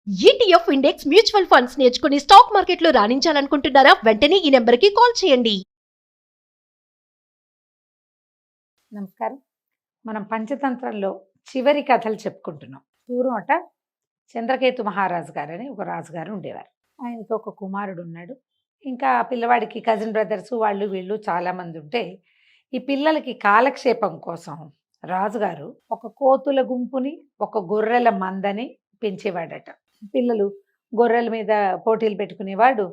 ETF index mutual funds నేర్చుకుని stock మార్కెట్లో రాణించాలనుకుంటున్నారా? వెంటనే ఈ నెంబర్కి కాల్ చేయండి. నమస్కారం. మనం పంచతంత్రంలో చివరి కథలు చెప్పుకుంటున్నాం. పూర్వమట చంద్రకేతు మహారాజు గారని ఒక రాజుగారు ఉండేవారు. ఆయనకి ఒక కుమారుడు ఉన్నాడు. ఇంకా ఆ పిల్లవాడికి కజిన్ బ్రదర్స్ వాళ్ళు వీళ్ళు చాలామంది ఉంటే, ఈ పిల్లలకి కాలక్షేపం కోసం రాజుగారు ఒక కోతుల గుంపుని, ఒక గొర్రెల మందని పెంచేవాడట. పిల్లలు గొర్రెల మీద పోటీలు పెట్టుకునేవాళ్ళు,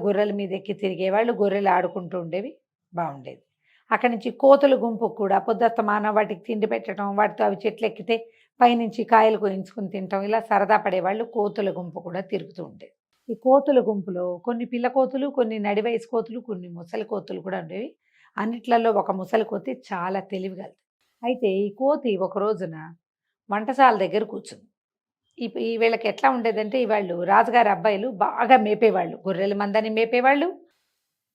గొర్రెల మీద ఎక్కి తిరిగేవాళ్ళు, గొర్రెలు ఆడుకుంటూ ఉండేవి, బాగుండేది. అక్కడి నుంచి కోతుల గుంపు కూడా పొద్దుస్తమానం వాటికి తిండి పెట్టడం, వాటితో అవి చెట్లు ఎక్కితే పైనుంచి కాయలు కోయించుకుని తినటం, ఇలా సరదా పడేవాళ్ళు. కోతుల గుంపు కూడా తిరుగుతూ ఉండేది. ఈ కోతుల గుంపులో కొన్ని పిల్ల కోతులు, కొన్ని నడి వయసు కోతులు, కొన్ని ముసలి కోతులు కూడా ఉండేవి. అన్నిట్లలో ఒక ముసలి కోతి చాలా తెలివిగలది. అయితే ఈ కోతి ఒక రోజున వంటశాల దగ్గర కూర్చుంది. ఈ వీళ్ళకి ఎట్లా ఉండేదంటే, వాళ్ళు రాజుగారి అబ్బాయిలు బాగా మేపేవాళ్ళు, గొర్రెల మందని మేపేవాళ్ళు,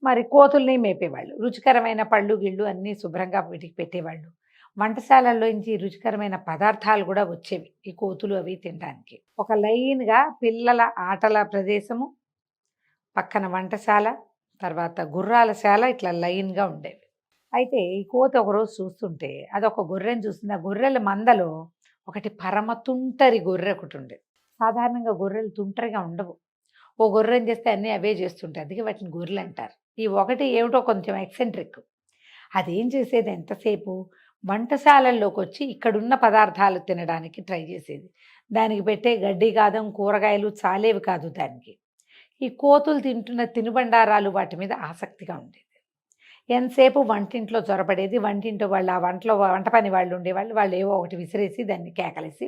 మరి కోతుల్ని మేపేవాళ్ళు. రుచికరమైన పళ్ళు గిళ్ళు అన్నీ శుభ్రంగా వీటికి పెట్టేవాళ్ళు. వంటశాలల్లో నుంచి రుచికరమైన పదార్థాలు కూడా వచ్చేవి ఈ కోతులు అవి తినడానికి. ఒక లైన్గా పిల్లల ఆటల ప్రదేశము, పక్కన వంటశాల, తర్వాత గుర్రాల శాల, ఇట్లా లైన్గా ఉండేవి. అయితే ఈ కోతి ఒకరోజు చూస్తుంటే అదొక గొర్రెని చూస్తుంది. ఆ గొర్రెల మందలో ఒకటి పరమ తుంటరి గొర్రె ఒకటి ఉండేది. సాధారణంగా గొర్రెలు తుంటరిగా ఉండవు. ఓ గొర్రెని చేస్తే అన్నీ అవే చేస్తుంటాయి, అందుకే వాటిని గొర్రెలు అంటారు. ఈ ఒకటి ఏమిటో కొంచెం ఎక్సెంట్రిక్. అదేం చేసేది, ఎంతసేపు వంటశాలల్లోకి వచ్చి ఇక్కడున్న పదార్థాలు తినడానికి ట్రై చేసేది. దానికి పెట్టే గడ్డి కాదం, కూరగాయలు చాలేవి కాదు దానికి. ఈ కోతులు తింటున్న తినుబండారాలు వాటి మీద ఆసక్తిగా ఉండేది. ఎంతసేపు వంటింట్లో చొరబడేది. వంటింట్లో వాళ్ళు, ఆ వంట పని వాళ్ళు ఉండేవాళ్ళు, వాళ్ళు ఏవో ఒకటి విసిరేసి దాన్ని కేకలేసి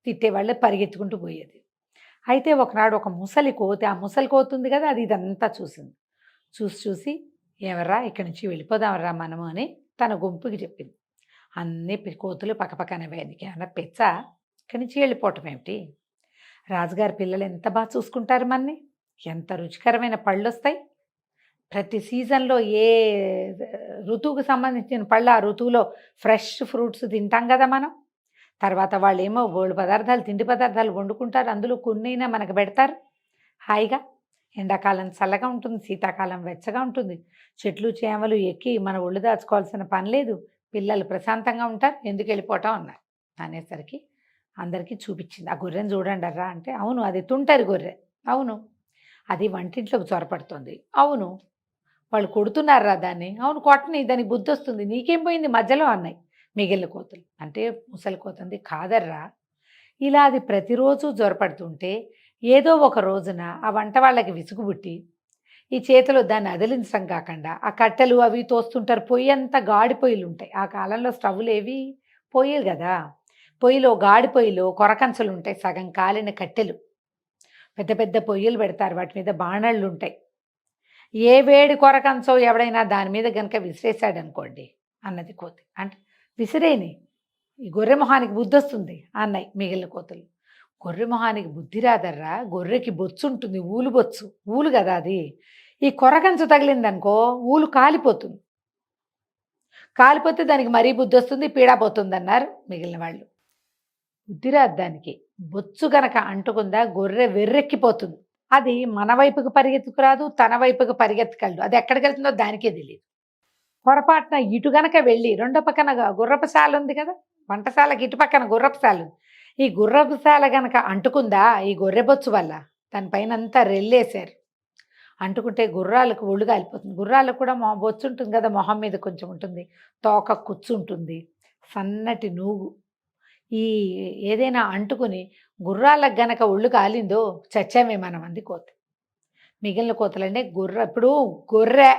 తిట్టేవాళ్ళు, పరిగెత్తుకుంటూ పోయేది. అయితే ఒకనాడు ఒక ముసలి కోతి, ఆ ముసలి కోతి ఉంది కదా, అది ఇదంతా చూసింది. చూసి ఎవర్రా ఇక్కడి నుంచి వెళ్ళిపోదామరా మనము అని తన గుంపుకి చెప్పింది. అన్ని కోతులు పక్కపక్కనవే, ఏమన్నా పెచ్చ, ఇక్కడి నుంచి వెళ్ళిపోవటం ఏమిటి? రాజుగారి పిల్లలు ఎంత బాగా చూసుకుంటారు మనని, ఎంత రుచికరమైన పళ్ళు వస్తాయి. ప్రతి సీజన్లో ఏ ఋతువుకు సంబంధించిన పళ్ళు ఆ ఋతువులో ఫ్రెష్ ఫ్రూట్స్ తింటాం కదా మనం. తర్వాత వాళ్ళేమో బోల్డు పదార్థాలు, తిండి పదార్థాలు వండుకుంటారు, అందులో కొన్నైనా మనకు పెడతారు హాయిగా. ఎండాకాలం చల్లగా ఉంటుంది, శీతాకాలం వెచ్చగా ఉంటుంది. చెట్లు చేమలు ఎక్కి మన ఒళ్ళు దాచుకోవాల్సిన పని లేదు, పిల్లలు ప్రశాంతంగా ఉంటారు, ఎందుకు వెళ్ళిపోవటం అన్నారు. అనేసరికి అందరికీ చూపించింది. ఆ గొర్రెని చూడండి అర్రా అంటే, అవును అది తుంటరి గొర్రె, అవును అది వంటింట్లోకి చొరపడుతుంది, అవును వాళ్ళు కొడుతున్నారా దాన్ని, అవును కొట్టని, దానికి బుద్ధి వస్తుంది, నీకేం పోయింది మధ్యలో అన్నాయి మిగిలిన కోతులు. అంటే ముసలి కోతంది, కాదర్రా, ఇలా అది ప్రతిరోజు జ్వరపడుతుంటే ఏదో ఒక రోజున ఆ వంట వాళ్ళకి విసుగుబుట్టి ఈ చేతిలో దాన్ని అదిలించడం కాకుండా ఆ కట్టెలు అవి తోస్తుంటారు. పొయ్యి అంతా గాడి పొయ్యిలు ఉంటాయి ఆ కాలంలో, స్టవ్లు ఏవి, పొయ్యిలు కదా. పొయ్యిలో, గాడి పొయ్యిలో కొరకంచలు ఉంటాయి, సగం కాలిన కట్టెలు, పెద్ద పెద్ద పొయ్యిలు పెడతారు, వాటి మీద బాణళ్ళు ఉంటాయి. ఏ వేడి కొరకంచో ఎవడైనా దాని మీద గనక విసిరేశాడనుకోండి అన్నది కోతి. అంటే విసిరేని, ఈ గొర్రె మొహానికి బుద్ధి వస్తుంది అన్నాయి మిగిలిన కోతులు. గొర్రె మొహానికి బుద్ధి రాదర్రా, గొర్రెకి బొచ్చు ఉంటుంది, ఊలు బొచ్చు, ఊలు కదా అది. ఈ కొరకంచు తగిలిందనుకో ఊలు కాలిపోతుంది, కాలిపోతే దానికి మరీ బుద్ధి వస్తుంది, పీడాపోతుంది అన్నారు మిగిలిన వాళ్ళు. బుద్ధి రాదు దానికి, బొచ్చు గనక అంటుకుందా గొర్రె వెర్రెక్కిపోతుంది. అది మన వైపుకి పరిగెత్తుకురాదు, తన వైపుకి పరిగెత్తగలదు, అది ఎక్కడికి వెళ్తుందో దానికే తెలియదు. పొరపాటున ఇటు గనక వెళ్ళి, రెండో పక్కన గుర్రపుశాల ఉంది కదా, వంటశాలకి ఇటు పక్కన గుర్రపుశాల ఉంది. ఈ గుర్రపుశాల గనక అంటుకుందా ఈ గొర్రెబొచ్చు వల్ల, దానిపైన అంతా రెల్లేశారు, అంటుకుంటే గుర్రాలకు ఒళ్ళు కాలిపోతుంది. గుర్రాలకు కూడా బొచ్చు ఉంటుంది కదా, మొహం మీద కొంచెం ఉంటుంది, తోక కూర్చుంటుంది, సన్నటి నూగు. ఈ ఏదైనా అంటుకుని గుర్రాలకు గనక ఒళ్ళు కాలిందో చచ్చామే మనం అంది కోతి. మిగిలిన కోతలంటే ఇప్పుడు గొర్రె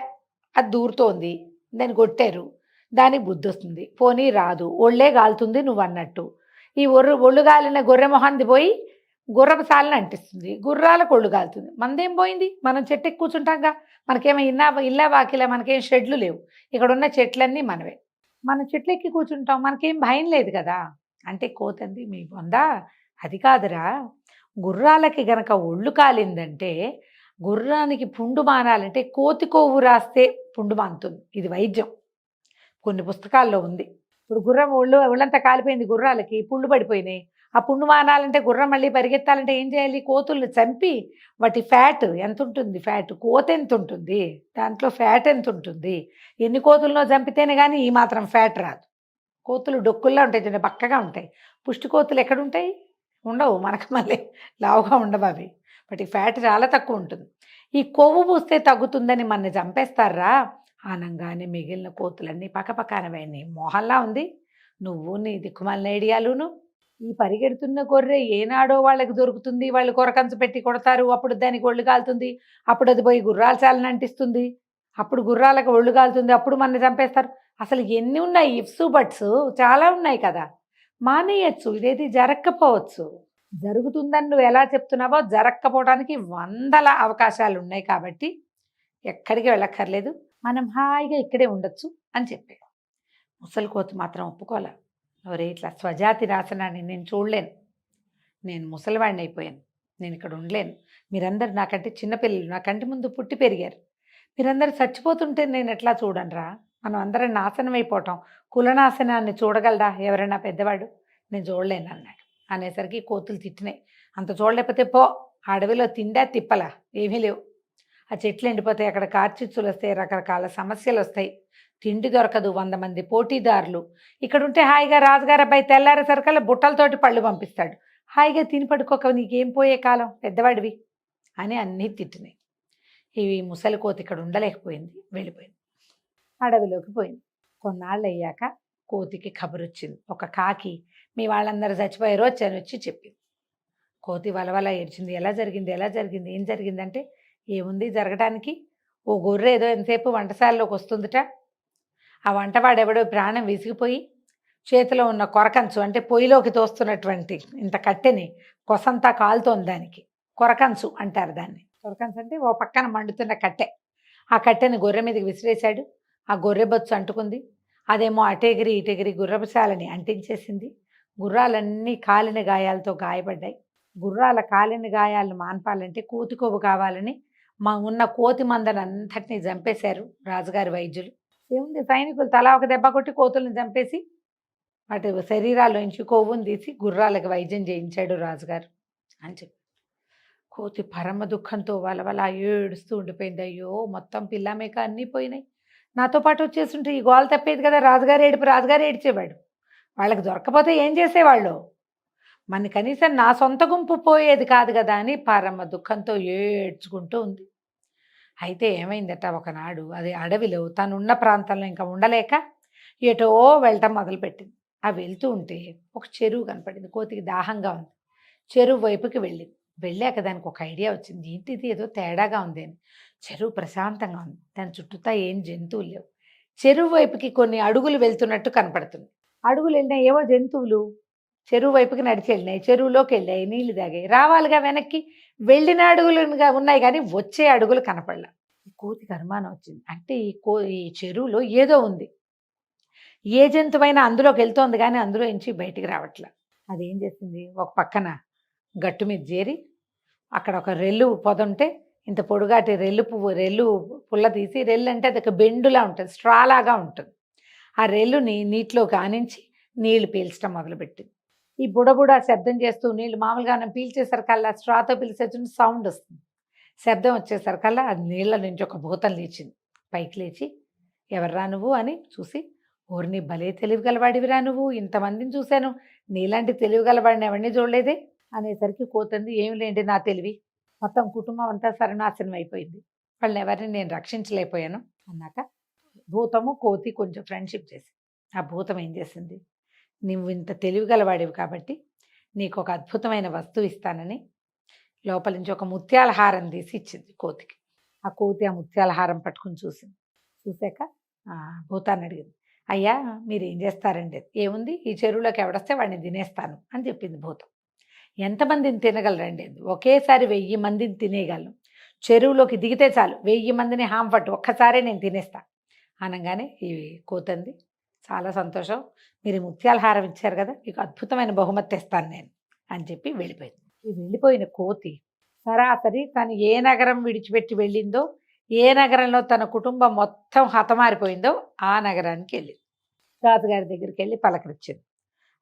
అది దూరుతోంది, దాన్ని కొట్టారు, దానికి బుద్ధి వస్తుంది, పోనీ రాదు, ఒళ్ళే కాలుతుంది నువ్వు అన్నట్టు. ఈ ఒళ్ళు కాలిన గొర్రె మొహాన్ని పోయి గుర్రపు సాలని అంటిస్తుంది, గుర్రాలకు ఒళ్ళు కాలుతుంది. మనదేం పోయింది, మనం చెట్టు ఎక్కి కూర్చుంటాంగా, మనకేమో ఇల్లా వాకిలా, మనకేం షెడ్లు లేవు, ఇక్కడ ఉన్న చెట్లన్నీ మనవే, మనం చెట్లు ఎక్కి కూర్చుంటాం, మనకేం భయం లేదు కదా. అంటే కోతంది, మీ బొందా అది కాదురా, గుర్రాలకి గనక ఒళ్ళు కాలిందంటే గుర్రానికి పుండు మానాలంటే కోతి కొవ్వు రాస్తే పుండు మానుతుంది, ఇది వైద్యం, కొన్ని పుస్తకాల్లో ఉంది. ఇప్పుడు గుర్రం ఒళ్ళంతా కాలిపోయింది, గుర్రాలకి పుళ్ళు పడిపోయినాయి, ఆ పుండు మానాలంటే గుర్రం మళ్ళీ పరిగెత్తాలంటే ఏం చేయాలి? కోతుల్ని చంపి వాటి ఫ్యాట్ ఎంత ఉంటుంది? ఫ్యాట్ కోత ఎంత ఉంటుంది? దాంట్లో ఫ్యాట్ ఎంత ఉంటుంది? ఎన్ని కోతులనో చంపితేనే కానీ ఈ మాత్రం ఫ్యాట్ రాదు. కోతులు డొక్కుల్లా ఉంటాయి చూడండి, బక్కగా ఉంటాయి. పుష్టి కోతులు ఎక్కడుంటాయి? ఉండవు. మనకు మళ్ళీ లావుగా ఉండవు అవి. వాటి ఫ్యాట్ చాలా తక్కువ ఉంటుంది. ఈ కొవ్వు పూస్తే తగ్గుతుందని మనని చంపేస్తారా అనంగానే మిగిలిన కోతులన్నీ పక్కపక్కనవన్నీ మోహల్లా ఉంది. నువ్వు నీ దిక్కుమాలిన ఐడియాలును. ఈ పరిగెడుతున్న గొర్రె ఏనాడో వాళ్ళకి దొరుకుతుంది, వాళ్ళు కొరకంచు పెట్టి కొడతారు, అప్పుడు దానికి ఒళ్ళు కాలుతుంది, అప్పుడు అది పోయి గుర్రాల చాలని అంటిస్తుంది, అప్పుడు గుర్రాలకు ఒళ్ళు కాలుతుంది, అప్పుడు మనని చంపేస్తారు. అసలు ఎన్ని ఉన్నాయి ఇఫ్స్ బట్స్? చాలా ఉన్నాయి కదా. మానేయచ్చు, ఇదేది జరగకపోవచ్చు. జరుగుతుందని నువ్వు ఎలా చెప్తున్నావో జరగకపోవడానికి వందల అవకాశాలు ఉన్నాయి. కాబట్టి ఎక్కడికి వెళ్ళక్కర్లేదు, మనం హాయిగా ఇక్కడే ఉండొచ్చు అని చెప్పాడు. ముసలి కోతి మాత్రం ఒప్పుకోలే. ఒరే, ఇట్లా స్వజాతి నాశనాన్ని నేను చూడలేను. నేను ముసలివాడిని అయిపోయాను, నేను ఇక్కడ ఉండలేను. మీరందరూ నాకంటే చిన్నపిల్లలు, నా కంటి ముందు పుట్టి పెరిగారు. మీరందరూ చచ్చిపోతుంటే నేను ఎట్లా చూడనురా? మనం అందరం నాశనం అయిపోవటం, కులనాశనాన్ని చూడగలరా ఎవరైనా పెద్దవాడు? నేను చూడలేను అన్నాడు. అనేసరికి కోతులు తిట్టినాయి. అంత చూడలేకపోతే పో, అడవిలో తిండా తిప్పలా ఏమీ లేవు. ఆ చెట్లు ఎండిపోతాయి, అక్కడ కార్చిచ్చులు వస్తాయి, రకరకాల సమస్యలు వస్తాయి, తిండి దొరకదు, 100 మంది పోటీదారులు. ఇక్కడ ఉంటే హాయిగా రాజుగారు అబ్బాయి తెల్లారేసరికల్లా బుట్టలతోటి పళ్ళు పంపిస్తాడు, హాయిగా తిని పడుకోక నీకేం పోయే కాలం, పెద్దవాడివి అని అన్నీ తిట్టినాయి. ఇవి ముసలి కోతి ఇక్కడ ఉండలేకపోయింది, వెళ్ళిపోయింది, అడవిలోకి పోయింది. కొన్నాళ్ళు అయ్యాక కోతికి కబురు వచ్చింది. ఒక కాకి మీ వాళ్ళందరూ చచ్చిపోయారో వచ్చి చెప్పింది. కోతి వలవల ఏడ్చింది. ఎలా జరిగింది, ఎలా జరిగింది, ఏం జరిగిందంటే, ఏముంది జరగడానికి, ఓ గొర్రె ఏదో ఎంతసేపు వంటశాలలోకి వస్తుందిట. ఆ వంటవాడెవడో ప్రాణం విసిగిపోయి చేతిలో ఉన్న కొరకంచు అంటే పొయ్యిలోకి తోస్తున్నటువంటి ఇంత కట్టెని కొసంతా కాలుతోంది. దానికి కొరకంచు అంటారు దాన్ని. కొరకంచు అంటే ఓ పక్కన మండుతున్న కట్టె. ఆ కట్టెని గొర్రె మీదకి విసిరేశాడు. ఆ గొర్రె బొచ్చు అంటుకుంది. అదేమో అటెగిరి ఇటెగిరి గుర్రపుశాలని అంటించేసింది. గుర్రాలన్నీ కాలిన గాయాలతో గాయపడ్డాయి. గుర్రాల కాలిన గాయాలను మాన్పాలంటే కోతి కొవ్వు కావాలని ఉన్న కోతి మందనంతటిని చంపేశారు రాజుగారి వైద్యులు. ఏముంది, సైనికులు తలా ఒక దెబ్బ కొట్టి కోతులను చంపేసి వాటి శరీరాల్లోంచి కొవ్వును తీసి గుర్రాలకు వైద్యం చేయించాడు రాజుగారు అని చెప్పి. కోతి పరమ దుఃఖంతో వలవల ఏడుస్తూ ఉండిపోయింది. అయ్యో, మొత్తం పిల్ల మేక అన్నీ పోయినాయి, నాతో పాటు వచ్చేస్తుంటే ఈ గోల తప్పేది కదా. రాజుగారు ఏడ్చేవాడు. వాళ్ళకి దొరకపోతే ఏం చేసేవాళ్ళు? మన కనీసం నా సొంత గుంపు పోయేది కాదు కదా అని పరమ దుఃఖంతో ఏడ్చుకుంటూ ఉంది. అయితే ఏమైందట, ఒకనాడు అది అడవిలో తనున్న ప్రాంతంలో ఇంకా ఉండలేక ఎటో వెళ్ళటం మొదలుపెట్టింది. ఆ వెళ్తూ ఉంటే ఒక చెరువు కనపడింది. కోతికి దాహంగా ఉంది. చెరువు వైపుకి వెళ్ళింది. వెళ్ళాక దానికి ఒక ఐడియా వచ్చింది. ఏంటిది, ఏదో తేడాగా ఉంది అని. చెరువు ప్రశాంతంగా ఉంది, దాని చుట్టూతా ఏం జంతువులు లేవు. చెరువు వైపుకి కొన్ని అడుగులు వెళ్తున్నట్టు కనపడుతుంది. అడుగులు వెళ్ళినా ఏవో జంతువులు చెరువు వైపుకి నడిచి వెళ్ళినాయి, చెరువులోకి వెళ్ళాయి, నీళ్లు తాగాయి. రావాలిగా వెనక్కి, వెళ్ళిన అడుగులుగా ఉన్నాయి కానీ వచ్చే అడుగులు కనపడలా. ఈ కోతికి అనుమానం వచ్చింది. అంటే ఈ చెరువులో ఏదో ఉంది, ఏ జంతువైనా అందులోకి వెళ్తోంది కానీ అందులో నుంచి బయటికి రావట్లా. అదేం చేసింది, ఒక పక్కన గట్టు మీద చేరి అక్కడ ఒక రెల్లు పొద ఉంటే ఇంత పొడుగాటి రెల్లు పుల్ల తీసి, రెల్లు అంటే అది ఒక బెండులా ఉంటుంది, స్ట్రాలాగా ఉంటుంది. ఆ రెల్లుని నీటిలోకి ఆనించి నీళ్లు పీల్చడం మొదలుపెట్టింది. ఈ బుడబుడ శబ్దం చేస్తూ నీళ్ళు మామూలుగా మనం పీల్చేసరికల్లా స్ట్రాతో పీల్చేసిన సౌండ్ వస్తుంది. శబ్దం వచ్చేసరికల్లా అది నీళ్ళ నుంచి ఒక భూతం లేచింది. పైకి లేచి, ఎవర్రా నువ్వు అని చూసి, ఓర్ని భలే తెలివిగలవాడివిరా నువ్వు, ఇంతమందిని చూశాను, నీలాంటి తెలివిగలవాడిని ఎవరిని చూడలేదే అనేసరికి కోతంది, ఏమి లేండి నా తెలివి, మొత్తం కుటుంబం అంతా సర్వనాశనం అయిపోయింది, వాళ్ళని ఎవరిని నేను రక్షించలేకపోయాను అన్నాక భూతము కోతి కొంచెం ఫ్రెండ్షిప్ చేసి, ఆ భూతం ఏం చేసింది, నువ్వు ఇంత తెలివిగలవాడివి కాబట్టి నీకు ఒక అద్భుతమైన వస్తువు ఇస్తానని లోపల నుంచి ఒక ముత్యాల హారం తీసి ఇచ్చింది కోతికి. ఆ కోతి ఆ ముత్యాల హారం పట్టుకుని చూసింది. చూశాక భూతాన్ని అడిగింది, అయ్యా మీరు ఏం చేస్తారండి? ఏముంది, ఈ చెరువులోకి ఎవడొస్తే వాడిని తినేస్తాను అని చెప్పింది భూతం. ఎంతమందిని తినగలరండి? ఒకేసారి 1000 మందిని తినేయగలను, చెరువులోకి దిగితే చాలు 1000 మందిని హాంపట్టు ఒక్కసారే నేను తినేస్తా అనగానే ఈ కోతంది, చాలా సంతోషం, మీరు ముత్యాల హారం ఇచ్చారు కదా, మీకు అద్భుతమైన బహుమతి తెస్తాను నేను అని చెప్పి వెళ్ళిపోయింది. ఈ వెళ్ళిపోయిన కోతి సరాసరి తను ఏ నగరం విడిచిపెట్టి వెళ్ళిందో, ఏ నగరంలో తన కుటుంబం మొత్తం హతమారిపోయిందో ఆ నగరానికి వెళ్ళింది. రాజుగారి దగ్గరికి వెళ్ళి పలకరించింది.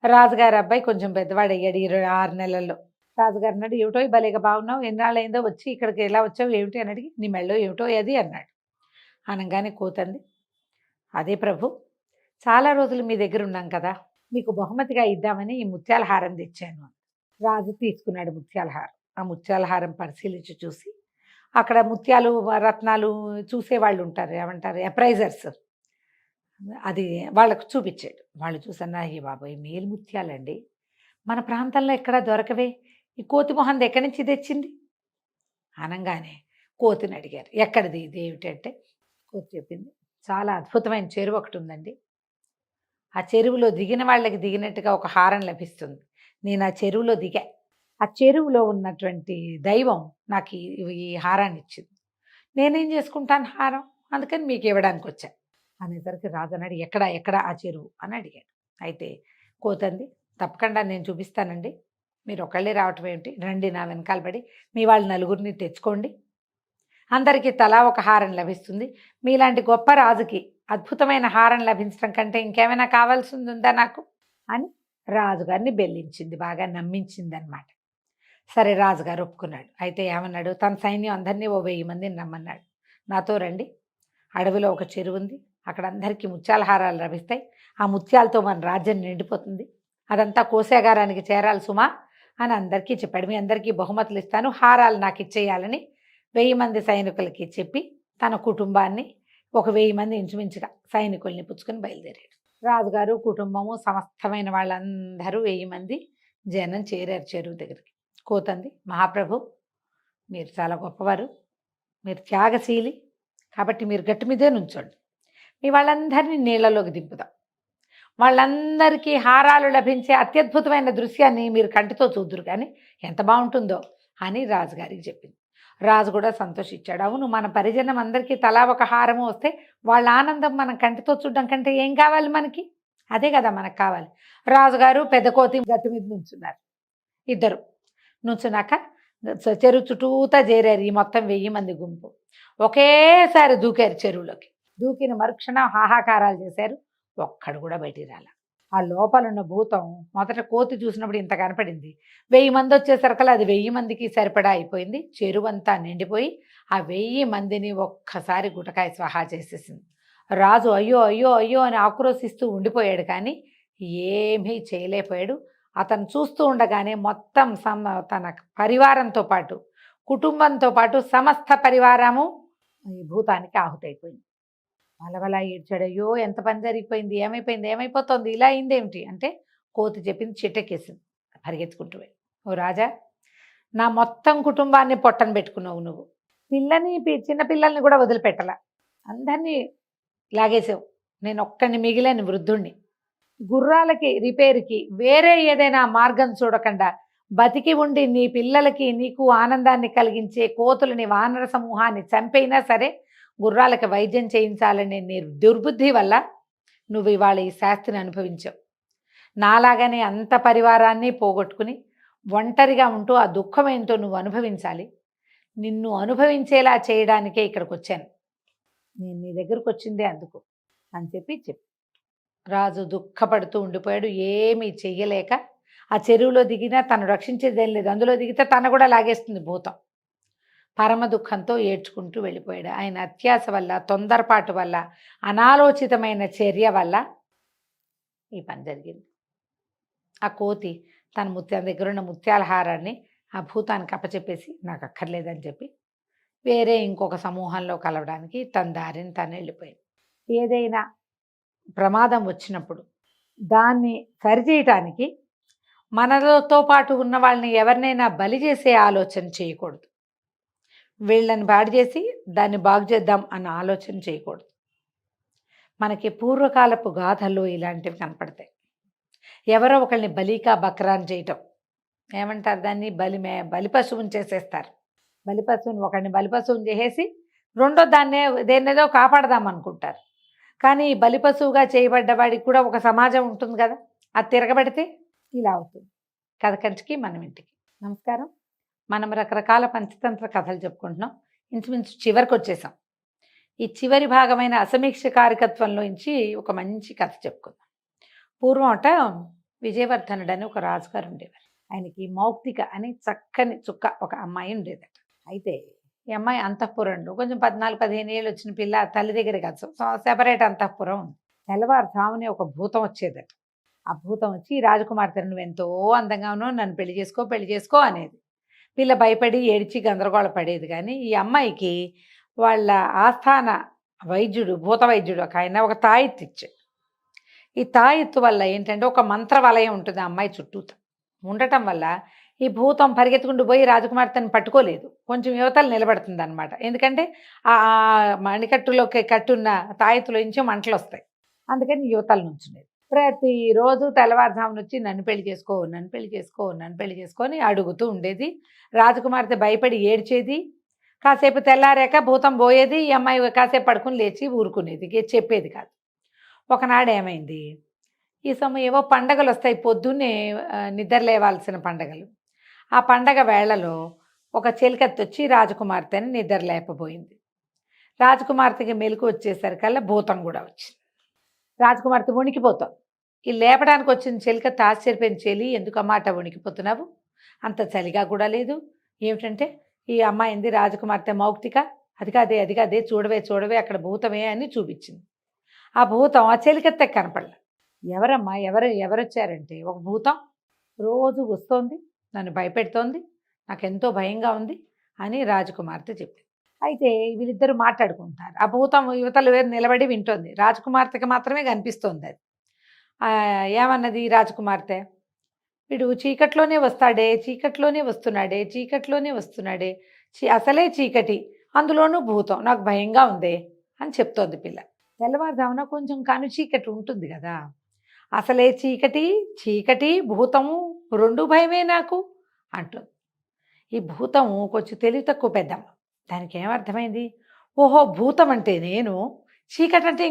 రాజుగారి అబ్బాయి కొంచెం పెద్దవాడు అయ్యాడు 26 నెలల్లో. రాజుగారు అన్నాడు, ఏమిటో ఈ భలేగా బాగున్నావు, ఎన్నాళ్ళైందో వచ్చి ఇక్కడికి ఎలా వచ్చావు ఏమిటి అని అడిగి, నీ మెళ్ళో ఏమిటో అది అన్నాడు. అనగానే కోతంది, అదే ప్రభు, చాలా రోజులు మీ దగ్గర ఉన్నాం కదా, మీకు బహుమతిగా ఇద్దామని ఈ ముత్యాల హారం తెచ్చాను. రాజు తీసుకున్నాడు ముత్యాల హారం. ఆ ముత్యాల హారం పరిశీలించి చూసి, అక్కడ ముత్యాలు రత్నాలు చూసేవాళ్ళు ఉంటారు, ఏమంటారు అప్రైజర్స్, అది వాళ్ళకు చూపించాడు. వాళ్ళు చూసన్నా, అయ్యే బాబోయ్ మేలు ముత్యాలండి, మన ప్రాంతంలో ఎక్కడా దొరకవే, ఈ కోతి మొహంది ఎక్కడి నుంచి తెచ్చింది అనగానే కోతిని అడిగారు, ఎక్కడిది ఇది ఏమిటంటే, కోతి చెప్పింది, చాలా అద్భుతమైన చెరువు ఒకటి ఉందండి, ఆ చెరువులో దిగిన వాళ్ళకి దిగినట్టుగా ఒక హారం లభిస్తుంది. నేను ఆ చెరువులో దిగా, ఆ చెరువులో ఉన్నటువంటి దైవం నాకు ఈ హారాన్ని ఇచ్చింది, నేనేం చేసుకుంటాను హారం, అందుకని మీకు ఇవ్వడానికి వచ్చా అనేసరికి రాజు అన్నాడు, ఎక్కడ ఎక్కడ ఆ చెరువు అని అడిగాడు. అయితే కోతంది, తప్పకుండా నేను చూపిస్తానండి, మీరు ఒకళ్ళే రావటం ఏమిటి, రండి నా వెనకాల పడి మీ వాళ్ళు నలుగురిని తెచ్చుకోండి, అందరికీ తలా ఒక హారం లభిస్తుంది, మీలాంటి గొప్ప రాజుకి అద్భుతమైన హారం లభించడం కంటే ఇంకేమైనా కావాల్సింది ఉందా నాకు అని రాజుగారిని బెల్లించింది, బాగా నమ్మించింది అనమాట. సరే రాజుగారు ఒప్పుకున్నాడు. అయితే ఏమన్నాడు, తన సైన్యం అందరినీ ఓ 1000 మందిని రమ్మన్నాడు, నాతో రండి, అడవిలో ఒక చెరువు ఉంది, అక్కడ అందరికీ ముత్యాల హారాలు లభిస్తాయి, ఆ ముత్యాలతో మన రాజ్యం నిండిపోతుంది, అదంతా కోశాగారానికి చేరాలి సుమా అని అందరికీ చెప్పాడు. మీ అందరికీ బహుమతులు ఇస్తాను, హారాలు నాకు ఇచ్చేయాలని 1000 మంది సైనికులకి చెప్పి తన కుటుంబాన్ని ఒక 1000 మంది ఇంచుమించుగా సైనికుల్ని పుచ్చుకొని బయలుదేరాడు. రాజుగారు కుటుంబము సమస్తమైన వాళ్ళందరూ 1000 మంది జనం చేరారు చెరువు దగ్గరికి. కోతంది, మహాప్రభు మీరు చాలా గొప్పవారు, మీరు త్యాగశీలి, కాబట్టి మీరు గట్టి మీదే నుంచోండి, మీ వాళ్ళందరినీ నీళ్లలోకి దింపుదాం, వాళ్ళందరికీ హారాలు లభించే అత్యద్భుతమైన దృశ్యాన్ని మీరు కంటితో చూద్దురు కానీ ఎంత బాగుంటుందో అని రాజుగారికి చెప్పింది. రాజు కూడా సంతోషించాడు. అవును, మన పరిజనం అందరికీ తలా ఒక హారము వస్తే వాళ్ళ ఆనందం మనం కంటితో చూడడం కంటే ఏం కావాలి మనకి, అదే కదా మనకు కావాలి. రాజుగారు పెద్ద కోతి గట్టు మీద నుంచున్నారు, ఇద్దరు నుంచున్నాక చెరువు చుట్టూతా చేరారు ఈ మొత్తం 1000 మంది గుంపు, ఒకేసారి దూకారు చెరువులోకి. దూకిన మరుక్షణం హాహాకారాలు చేశారు, ఒక్కడు కూడా బయటికి రాల. ఆ లోపల ఉన్న భూతం మొదట కోతి చూసినప్పుడు ఇంత కనపడింది, 1000 మంది వచ్చేసరికల్లా అది 1000 మందికి సరిపడా అయిపోయింది, చెరువంతా నిండిపోయి ఆ 1000 మందిని ఒక్కసారి గుటకాయ స్వాహా చేసేసింది. రాజు అయ్యో అయ్యో అయ్యో అని ఆక్రోశిస్తూ ఉండిపోయాడు, కానీ ఏమీ చేయలేకపోయాడు. అతను చూస్తూ ఉండగానే మొత్తం తన పరివారంతో పాటు కుటుంబంతో పాటు సమస్త పరివారము ఈ భూతానికి ఆహుతైపోయింది. వలవలా ఏడ్చాడు, అయ్యో ఎంత పని జరిగిపోయింది, ఏమైపోయింది, ఏమైపోతుంది, ఇలా అయిందేమిటి అంటే కోతి చెప్పింది, చిట్టెక్కేసింది పరిగెత్తుకుంటూ వెళ్ళి, ఓ రాజా, నా మొత్తం కుటుంబాన్ని పొట్టన పెట్టుకున్నావు నువ్వు, చిన్న పిల్లల్ని కూడా వదిలిపెట్టలా, అందరినీ లాగేసావు, నేను ఒక్కడిని మిగిలేని వృద్ధుణ్ణి, గుర్రాలకి రిపేరుకి వేరే ఏదైనా మార్గం చూడకుండా బతికి ఉండి నీ పిల్లలకి నీకు ఆనందాన్ని కలిగించే కోతులని వానర సమూహాన్ని చంపైనా సరే గుర్రాలకి వైద్యం చేయించాలనే నీ దుర్బుద్ధి వల్ల నువ్వు ఇవాళ ఈ శాస్తిని అనుభవించావు. నాలాగానే అంత పరివారాన్ని పోగొట్టుకుని ఒంటరిగా ఉంటూ ఆ దుఃఖం ఏంటో నువ్వు అనుభవించాలి, నిన్ను అనుభవించేలా చేయడానికే ఇక్కడికి వచ్చాను, నేను నీ దగ్గరకు వచ్చిందే అందుకు అని చెప్పి రాజు దుఃఖపడుతూ ఉండిపోయాడు. ఏమీ చెయ్యలేక ఆ చెరువులో దిగినా తను రక్షించేదేం లేదు, అందులో దిగితే తన కూడా లాగేస్తుంది భూతం. పరమ దుఃఖంతో ఏడ్చుకుంటూ వెళ్ళిపోయాడు. ఆయన అత్యాశ వల్ల, తొందరపాటు వల్ల, అనాలోచితమైన చర్య వల్ల ఈ పని జరిగింది. ఆ కోతి తన దగ్గర ఉన్న ముత్యాల హారాన్ని ఆ భూతానికి అప్పచెప్పేసి నాకు అక్కర్లేదని చెప్పి వేరే ఇంకొక సమూహంలో కలవడానికి తన దారిని తను వెళ్ళిపోయింది. ఏదైనా ప్రమాదం వచ్చినప్పుడు దాన్ని సరిచేయటానికి మనతో పాటు ఉన్న వాళ్ళని ఎవరినైనా బలి చేసే ఆలోచన చేయకూడదు, వీళ్ళని బాడి చేసి దాన్ని బాగు చేద్దాం అన్న ఆలోచన చేయకూడదు. మనకి పూర్వకాలపు గాథల్లో ఇలాంటివి కనపడతాయి. ఎవరో ఒకళ్ళని బలికా బక్రాన్ చేయటం, ఏమంటారు దాన్ని, బలి పశువుని చేసేస్తారు. బలి పశువుని ఒకడిని బలి పశువుని చేసేసి రెండో దేన్నేదో కాపాడదాం అనుకుంటారు. కానీ బలి పశువుగా చేయబడ్డ వాడికి కూడా ఒక సమాజం ఉంటుంది కదా, అది తిరగబడితే ఇలా అవుతుంది. కథ కంచికి మనం ఇంటికి. నమస్కారం. మనం రకరకాల పంచతంత్ర కథలు చెప్పుకుంటున్నాం, ఇంచుమించు చివరికి వచ్చేసాం. ఈ చివరి భాగమైన అసమీక్ష కారకత్వంలోంచి ఒక మంచి కథ చెప్పుకుందాం. పూర్వం విజయవర్ధనుడు అని ఒక రాజుగారు ఉండేవారు. ఆయనకి మౌక్తిక అని చక్కని చుక్క ఒక అమ్మాయి ఉండేదట. అయితే ఈ అమ్మాయి అంతఃపురంలో కొంచెం 14-15 ఏళ్ళు వచ్చిన పిల్ల, తల్లి దగ్గర కాదు, సెపరేట్ అంతఃపురం ఉంది. తెల్లవారుజామునే ఒక భూతం వచ్చేదట. ఆ భూతం వచ్చి, "ఈ రాజకుమార్తె నువ్వు ఎంతో అందంగా ఉన్నావు, నన్ను పెళ్లి చేసుకో పెళ్లి చేసుకో" అనేది. పిల్ల భయపడి ఏడిచి గందరగోళ పడేది. కానీ ఈ అమ్మాయికి వాళ్ళ ఆస్థాన వైద్యుడు, భూత వైద్యుడు ఒక ఆయన ఒక తాయెత్తు ఇచ్చాడు. ఈ తాయెత్తు వల్ల ఏంటంటే ఒక మంత్ర వలయం ఉంటుంది ఆ అమ్మాయి చుట్టూత. ఉండటం వల్ల ఈ భూతం పరిగెత్తుకుంటూ పోయి రాజకుమార్తెను పట్టుకోలేదు, కొంచెం యువతలు నిలబడుతుంది అనమాట. ఎందుకంటే ఆ మణికట్టులోకి కట్టున్న తాయెత్తులో నుంచి మంటలు వస్తాయి, అందుకని యువతల నుంచునేది. ప్రతిరోజు తెల్లవారుజామున వచ్చి నన్ను పెళ్లి చేసుకో నన్ను పెళ్లి చేసుకో నన్ను పెళ్లి చేసుకొని అడుగుతూ ఉండేది. రాజకుమార్తె భయపడి ఏడ్చేది. కాసేపు తెల్లారాక భూతం పోయేది, ఈ అమ్మాయి కాసేపు పడుకుని లేచి ఊరుకునేది, చెప్పేది కాదు. ఒకనాడు ఏమైంది, ఈ సమయం ఏవో పండగలు వస్తాయి, పొద్దున్నే నిద్ర లేవాల్సిన పండగలు. ఆ పండగ వేళలో ఒక చెలికత్తి వచ్చి రాజకుమార్తెని నిద్ర లేపబోయింది. రాజకుమార్తెకి మెలకు వచ్చేసరికల్లా భూతం కూడా వచ్చింది. రాజకుమార్తె వణికిపోతాం. ఈ లేపడానికి వచ్చిన చెలికత్తి ఆశ్చర్యపోయిన, చెలి ఎందుకమ్మా అట్ట వణికిపోతున్నావు, అంత చలిగా కూడా లేదు ఏమిటంటే, ఈ అమ్మాయింది రాజకుమార్తె మౌక్తిక, అది కాదే చూడవే చూడవే అక్కడ భూతమే అని చూపించింది. ఆ భూతం ఆ చెలికత్తె కనపడలే. ఎవరమ్మా ఎవరొచ్చారంటే, ఒక భూతం రోజు వస్తోంది, నన్ను భయపెడుతోంది, నాకెంతో భయంగా ఉంది అని రాజకుమార్తె చెప్పింది. అయితే వీళ్ళిద్దరూ మాట్లాడుకుంటారు. ఆ భూతం యువతలు నిలబడి వింటోంది, రాజకుమార్తెకి మాత్రమే కనిపిస్తోంది అది. ఏమన్నది రాజకుమార్తె, వీడు చీకట్లోనే వస్తున్నాడే, అసలే చీకటి, అందులోనూ భూతం, నాకు భయంగా ఉందే అని చెప్తోంది పిల్ల. తెల్లవారుజామున కొంచెం కను చీకటి ఉంటుంది కదా, అసలే చీకటి భూతము రెండు భయమే నాకు అంటుంది. ఈ భూతము కొంచెం తెలివి తక్కువ పెద్దమ్మ, దానికి ఏమర్థమైంది, ఓహో భూతం అంటే నేను, చీకటి అంటే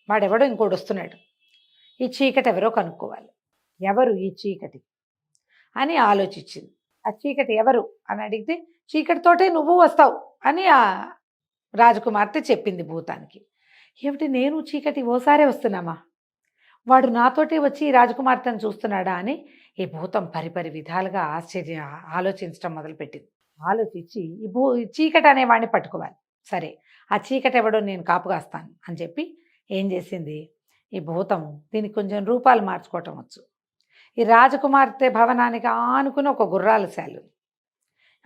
వాడెవడో ఇంకోటి వస్తున్నాడు, ఈ చీకటి ఎవరో కనుక్కోవాలి, ఎవరు ఈ చీకటి అని ఆలోచించింది. ఆ చీకటి ఎవరు అని అడిగితే, చీకటితోటే నువ్వు వస్తావు అని ఆ రాజకుమార్తె చెప్పింది భూతానికి. ఏమిటి నేను చీకటి ఓసారే వస్తున్నామా, వాడు నాతోటే వచ్చి రాజకుమార్తెను చూస్తున్నాడా అని ఈ భూతం పరిపరి విధాలుగా ఆలోచించడం మొదలుపెట్టింది. ఆలోచించి ఈ చీకటి అనేవాడిని పట్టుకోవాలి, సరే ఆ చీకటి ఎవడో నేను కాపుగాస్తాను అని చెప్పి ఏం చేసింది, ఈ భూతం దీనికి కొంచెం రూపాలు మార్చుకోవటం వచ్చు. ఈ రాజకుమార్తె భవనానికి ఆనుకుని ఒక గుర్రాల శాలు,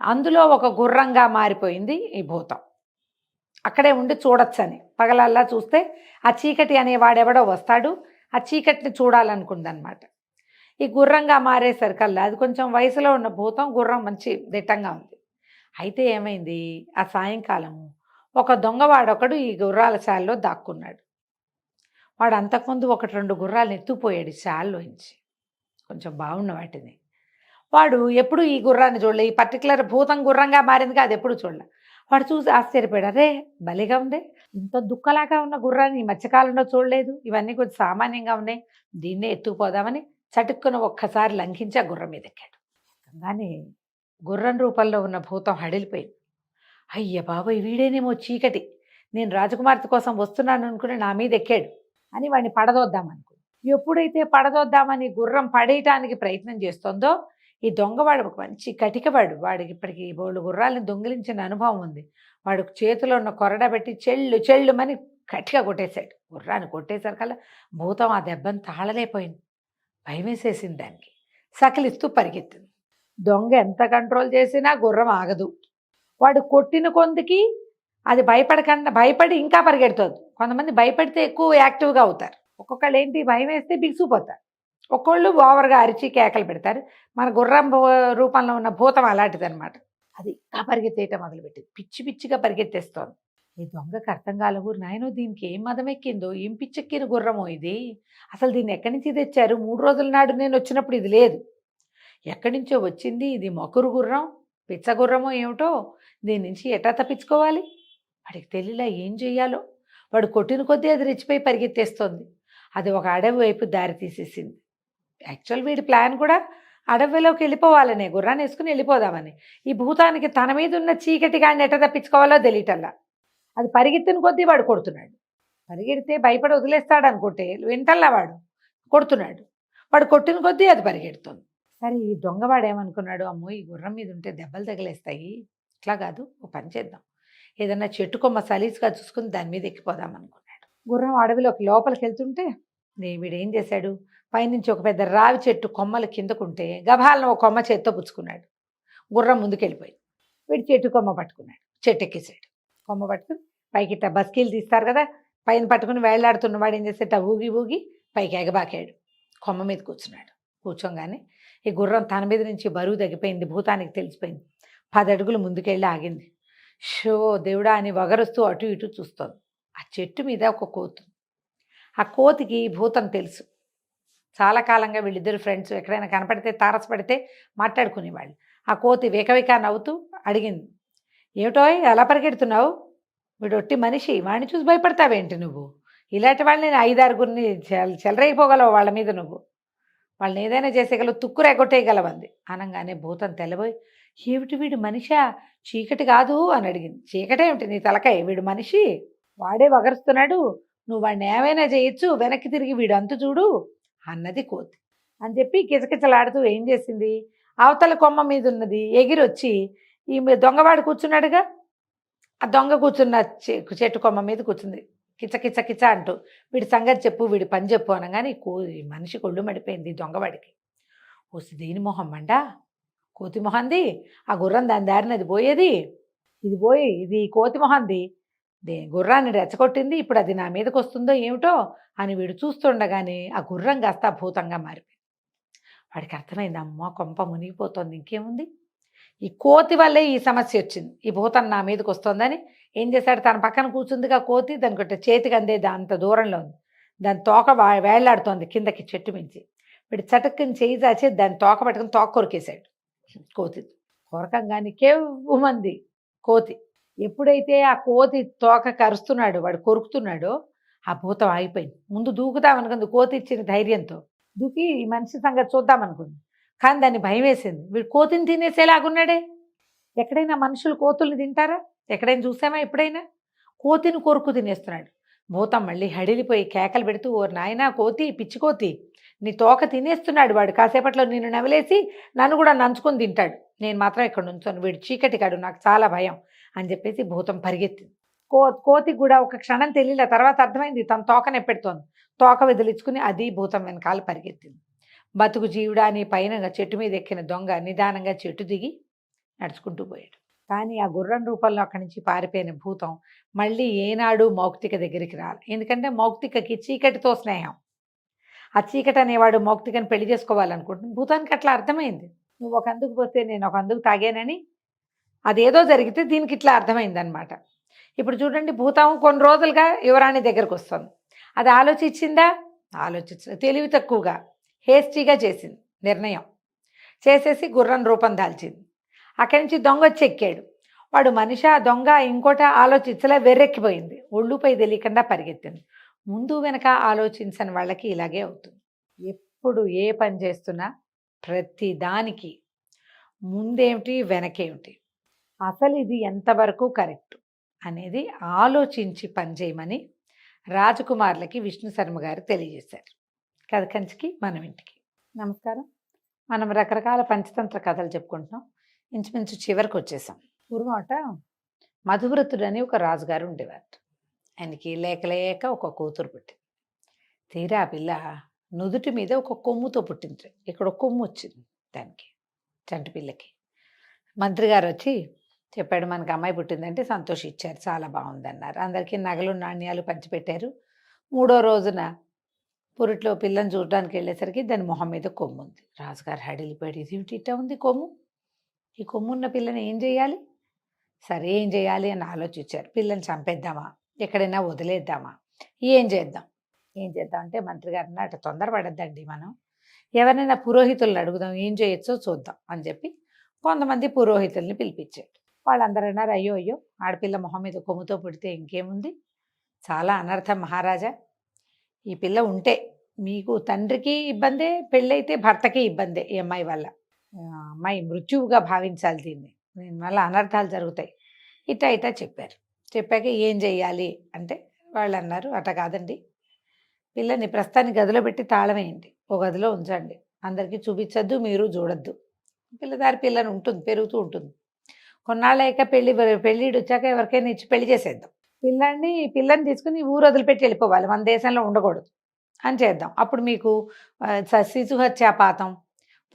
అందులో ఒక గుర్రంగా మారిపోయింది ఈ భూతం. అక్కడే ఉండి చూడొచ్చని, పగలల్లా చూస్తే ఆ చీకటి అనేవాడెవడో వస్తాడు, ఆ చీకటిని చూడాలనుకుందనమాట. ఈ గుర్రంగా మారేసరికల్లా అది కొంచెం వయసులో ఉన్న భూతం, గుర్రం మంచి దిట్టంగా ఉంది. అయితే ఏమైంది, ఆ సాయంకాలం ఒక దొంగవాడొకడు ఈ గుర్రాల శాలలో దాక్కున్నాడు. వాడు అంతకుముందు 1-2 గుర్రాలను ఎత్తుపోయాడు శాలలోంచి, కొంచెం బాగున్న వాటిని. వాడు ఎప్పుడు ఈ గుర్రాన్ని చూడలే, ఈ పర్టికులర్ భూతం గుర్రంగా మారిందిగా అది ఎప్పుడు చూడలే. వాడు చూసి ఆశ్చర్యపోయాడు, అరే భలేగా ఉంది, ఇంత దుక్కలాగా ఉన్న గుర్రాన్ని ఈ మధ్యకాలంలో చూడలేదు, ఇవన్నీ కొంచెం సామాన్యంగా ఉన్నాయి, దీన్నే ఎత్తుకుపోదామని చటుక్కున ఒక్కసారి లంఘించి ఆ గుర్రం మీద ఎక్కాడు. కానీ గుర్రం రూపంలో ఉన్న భూతం హడిలిపోయింది. అయ్య బాబోయ్ వీడేనేమో చీకటి, నేను రాజకుమార్తె కోసం వస్తున్నాను అనుకుని నా మీద ఎక్కాడు అని వాడిని పడదోద్దామనుకో. ఎప్పుడైతే పడదోద్దామని గుర్రం పడేయటానికి ప్రయత్నం చేస్తుందో, ఈ దొంగవాడు ఒక మంచి కటికవాడు, వాడికి ఇప్పటికి 3 గుర్రాలను దొంగిలించిన అనుభవం ఉంది. వాడు చేతిలో ఉన్న కొరడ పెట్టి చెళ్ళుమని గట్టిగా కొట్టేశాడు. గుర్రాన్ని కొట్టేసరికల్లా భూతం ఆ దెబ్బను తాళలేకపోయింది, భయమేసేసింది దానికి, సకిలిస్తూ పరిగెత్తింది. దొంగ ఎంత కంట్రోల్ చేసినా గుర్రం ఆగదు. వాడు కొట్టిన కొందికి అది భయపడి ఇంకా పరిగెడుతుంది. కొంతమంది భయపడితే ఎక్కువ యాక్టివ్గా అవుతారు, ఒక్కొక్కళ్ళు ఏంటి భయం వేస్తే బిగుసిపోతారు, ఒక్కొళ్ళు ఓవర్గా అరిచి కేకలు పెడతారు. మన గుర్రం రూపంలో ఉన్న భూతం అలాంటిదన్నమాట. అది ఇంకా పరిగెత్తేయటం మొదలుపెట్టింది, పిచ్చిగా పరిగెత్తేస్తోంది. ఈ దొంగకి అర్థం కాలేవు, నాయనో దీనికి ఏం మదం ఎక్కిందో, ఏం పిచ్చెక్కిన గుర్రమో ఇది, అసలు దీన్ని ఎక్కడి నుంచి తెచ్చారు, 3 రోజుల నాడు నేను వచ్చినప్పుడు ఇది లేదు, ఎక్కడి నుంచో వచ్చింది, ఇది మొకురు గుర్రం పిచ్చ గుర్రమో ఏమిటో, దీని నుంచి ఎట్లా తప్పించుకోవాలి, వాడికి తెలియలా ఏం చెయ్యాలో. వాడు కొట్టిన కొద్దీ అది రెచ్చిపోయి పరిగెత్తేస్తోంది. అది ఒక అడవి వైపు దారి తీసేసింది. యాక్చువల్ వీడి ప్లాన్ కూడా అడవిలోకి వెళ్ళిపోవాలనే, గుర్రాన్ని వేసుకుని వెళ్ళిపోదామని. ఈ భూతానికి తన మీద ఉన్న చీకటి గాడిని ఎట్ట తప్పించుకోవాలో తెలియటల్లా. అది పరిగెత్తిన కొద్దీ వాడు కొడుతున్నాడు. పరిగెడితే భయపడి వదిలేస్తాడు అనుకుంటే వింటల్లా వాడు కొడుతున్నాడు. వాడు కొట్టిన కొద్దీ అది పరిగెడుతుంది. సరే ఈ దొంగవాడు ఏమనుకున్నాడు, అమ్మో ఈ గుర్రం మీద ఉంటే దెబ్బలు తగిలేస్తాయి, ఇట్లా కాదు ఓ పని చేద్దాం, ఏదన్నా చెట్టు కొమ్మ సలీసుగా చూసుకుని దాని మీద ఎక్కిపోదాం అనుకున్నాడు. గుర్రం అడవిలోకి లోపలికి వెళ్తుంటే వీడేం చేశాడు, పైనుంచి ఒక పెద్ద రావి చెట్టు కొమ్మలు కిందకుంటే గభాలను ఒక కొమ్మ చేత్తో పుచ్చుకున్నాడు. గుర్రం ముందుకెళ్ళిపోయింది. వీడు చెట్టు కొమ్మ పట్టుకున్నాడు, చెట్టు ఎక్కేసాడు. కొమ్మ పట్టుకుని పైకి ఇట్ట బస్కీలు తీస్తారు కదా, పైన పట్టుకుని వేళ్లాడుతున్న వాడు ఏం చేసేట ఊగి ఊగి పైకి ఎగబాకాడు. కొమ్మ మీద కూర్చున్నాడు. కూర్చోగానే ఈ గుర్రం తన మీద నుంచి బరువు తగ్గిపోయింది, భూతానికి తెలిసిపోయింది. 10 అడుగులు ముందుకెళ్ళి ఆగింది. షో దేవుడా అని వగరుస్తూ అటు ఇటు చూస్తోంది. ఆ చెట్టు మీద ఒక కోతి. ఆ కోతికి భూతం తెలుసు. చాలా కాలంగా వీళ్ళిద్దరు ఫ్రెండ్స్, ఎక్కడైనా కనపడితే తారసపడితే మాట్లాడుకునేవాళ్ళు. ఆ కోతి వేకవేక నవ్వుతూ అడిగింది, ఏమిటోయ్ అలా పరిగెడుతున్నావు, వీడు ఒట్టి మనిషి, వాడిని చూసి భయపడతావేంటి నువ్వు, ఇలాంటి వాళ్ళని 5-6 చెలరైపోగలవు వాళ్ళ మీద, నువ్వు వాళ్ళని ఏదైనా చేసేయగలవు, తుక్కు రెగొట్టేయగలవంది. అనగానే భూతం తెల్లబోయి, ఏమిటి వీడు మనిషా, చీకటి కాదు అని అడిగింది. చీకటేమిటి నీ తలకాయ, వీడు మనిషి, వాడే వగరుస్తున్నాడు, నువ్వు వాడిని ఏమైనా చేయొచ్చు, వెనక్కి తిరిగి వీడు అంతు చూడు అన్నది కోతి. అని చెప్పి కిచకిచలాడుతూ ఏం చేసింది, అవతల కొమ్మ మీద ఉన్నది ఎగిరొచ్చి ఈ దొంగవాడు కూర్చున్నాడుగా, ఆ దొంగ కూర్చున్న చెట్టు కొమ్మ మీద కూర్చుంది. కిచ కిచ కిచ అంటూ వీడి సంగతి చెప్పు, వీడి పని చెప్పు అనగానే మనిషి కొళ్ళు మడిపోయింది దొంగవాడికి. వస్తే దేని మొహం మండ, కోతి మొహంది, ఆ గుర్రం దాని దారిన అది పోయేది, ఇది కోతి మొహంది గుర్రాన్ని రెచ్చగొట్టింది, ఇప్పుడు అది నా మీదకి వస్తుందో ఏమిటో అని వీడు చూస్తుండగానే ఆ గుర్రం కాస్త భూతంగా మారిపోయింది. వాడికి అర్థమైంది, అమ్మ కొంప మునిగిపోతుంది, ఇంకేముంది, ఈ కోతి వల్లే ఈ సమస్య వచ్చింది, ఈ భూతం నా మీదకి వస్తుందని ఏం చేశాడు, తన పక్కన కూర్చుందిగా కోతి, దానికి చేతికి అందే అంత దూరంలో ఉంది, దాని తోక వేళ్లాడుతోంది కిందకి చెట్టు మించి. వీడు చటుక్కుని చేయి చాచి దాన్ని తోక పట్టుకుని తోక కొరికేశాడు. కోతి కొరకంగానే కేవ్వుమంది కోతి. ఎప్పుడైతే ఆ కోతి తోక కరుస్తున్నాడు, వాడు కొరుకుతున్నాడో ఆ భూతం ఆగిపోయింది. ముందు దూకుదామనుకుంది కోతి ఇచ్చిన ధైర్యంతో, దూకి ఈ మనిషి సంగతి చూద్దామనుకుంది. కానీ దాన్ని భయం వేసింది, వీడు కోతిని తినేసేలాగున్నాడే, ఎక్కడైనా మనుషులు కోతుల్ని తింటారా, ఎక్కడైనా చూసామా ఎప్పుడైనా, కోతిని కొరుకు తినేస్తున్నాడు. భూతం మళ్ళీ హడిలిపోయి కేకలు పెడుతూ, ఓ నాయనా కోతి, పిచ్చి కోతి, నీ తోక తినేస్తున్నాడు వాడు, కాసేపట్లో నిన్ను నవిలేసి నన్ను కూడా నంచుకొని తింటాడు, నేను మాత్రం ఇక్కడ నుంచోను, వీడు చీకటి కాడు, నాకు చాలా భయం అని చెప్పేసి భూతం పరిగెత్తింది. కోతికి కూడా ఒక క్షణం తెలియలే, తర్వాత అర్థమైంది తన తోకనే పెడుతోంది. తోక వదిలించుకుని అది భూతం వెనకాల పరిగెత్తింది. బతుకు జీవుడా అని పైన చెట్టు మీద ఎక్కిన దొంగ నిదానంగా చెట్టు దిగి నడుచుకుంటూ పోయాడు. కానీ ఆ గుర్రం రూపంలో అక్కడి నుంచి పారిపోయిన భూతం మళ్ళీ ఏనాడు మౌక్తిక దగ్గరికి రాలి. ఎందుకంటే మౌక్తికకి చీకటితో స్నేహం. ఆ చీకటి అనేవాడు మౌక్తికని పెళ్లి చేసుకోవాలనుకుంటుంది. భూతానికి అట్లా అర్థమైంది, నువ్వు ఒక అందుకు పోతే నేను ఒక అందుకు తాగానని, అదేదో జరిగితే దీనికి ఇట్లా అర్థమైందనమాట. ఇప్పుడు చూడండి, భూతం కొన్ని రోజులుగా యువరాణి దగ్గరకు వస్తుంది. అది ఆలోచించిందా, తెలివి తక్కువగా హేస్టీగా చేసింది నిర్ణయం, చేసేసి గుర్రం రూపం దాల్చింది. అక్కడి నుంచి దొంగ వచ్చి ఎక్కాడు. వాడు మనిషి దొంగ ఇంకోట ఆలోచించలే, వెర్రెక్కిపోయింది, ఒళ్ళుపై తెలియకుండా పరిగెత్తింది. ముందు వెనక ఆలోచించని వాళ్ళకి ఇలాగే అవుతుంది. ఎప్పుడు ఏ పని చేస్తున్నా ప్రతి దానికి ముందేమిటి వెనకేమిటి, అసలు ఇది ఎంతవరకు కరెక్ట్ అనేది ఆలోచించి పనిచేయమని రాజకుమారులకి విష్ణు శర్మ గారు తెలియజేశారు. కథ కంచికి మనం ఇంటికి. నమస్కారం. మనం రకరకాల పంచతంత్ర కథలు చెప్పుకుంటున్నాం, ఇంచుమించు చివరికి వచ్చేసాం. పూర్వమట మధువ్రతుడు అని ఒక రాజుగారు ఉండేవారు. ఆయనకి లేక ఒక కూతురు పుట్టింది. తీరా ఆ పిల్ల నుదుటి మీద ఒక కొమ్ముతో పుట్టింది. ఇక్కడ ఒక కొమ్ము వచ్చింది దానికి, చంటి పిల్లకి. మంత్రి గారు వచ్చి చెప్పాడు, మనకు అమ్మాయి పుట్టిందంటే సంతోషించారు, చాలా బాగుందన్నారు. అందరికీ నగలు నాణ్యాలు పంచిపెట్టారు. 3వ రోజున పురిట్లో పిల్లని చూడడానికి వెళ్ళేసరికి దాని మొహం మీద కొమ్ము ఉంది. రాజుగారు హడిలిపోయాడు, ఇది ఇట్ట ఉంది కొమ్ము, ఈ కొమ్ము ఉన్న పిల్లని ఏం చేయాలి, సరే ఏం చేయాలి అని ఆలోచించారు. పిల్లని చంపేద్దామా, ఎక్కడైనా వదిలేద్దామా, ఏం చేద్దాం అంటే మంత్రి గారు అన్న, అటు తొందరపడద్దండి, మనం ఎవరైనా పురోహితులను అడుగుదాం, ఏం చేయొచ్చో చూద్దాం అని చెప్పి కొంతమంది పురోహితుల్ని పిలిపించాడు. వాళ్ళందరూ అన్నారు, అయ్యో ఆడపిల్ల మొహం మీద కొమ్ముతో పుడితే ఇంకేముంది, చాలా అనర్థం మహారాజా, ఈ పిల్ల ఉంటే మీకు తండ్రికి ఇబ్బందే, పెళ్ళైతే భర్తకి ఇబ్బందే, ఈ అమ్మాయి వల్ల, అమ్మాయి మృత్యువుగా భావించాలి, దీనివల్ల అనర్థాలు జరుగుతాయి, ఇట్టా చెప్పారు. చెప్పాక ఏం చెయ్యాలి అంటే వాళ్ళు అన్నారు, అట్ట కాదండి, పిల్లని ప్రస్తుతానికి గదిలో పెట్టి తాళం వేయండి, ఒక గదిలో ఉంచండి. అందరికీ చూపించొద్దు, మీరు చూడొద్దు. పిల్లని ఉంటుంది, పెరుగుతూ ఉంటుంది. కొన్నాళ్ళయ్యాక పెళ్ళిడొచ్చాక ఎవరికైనా ఇచ్చి పెళ్లి చేసేద్దాం. పిల్లని తీసుకుని ఊరు వదిలిపెట్టి వెళ్ళిపోవాలి. మన దేశంలో ఉండకూడదు అని చేద్దాం. అప్పుడు మీకు శిశు హత్యాపాతం,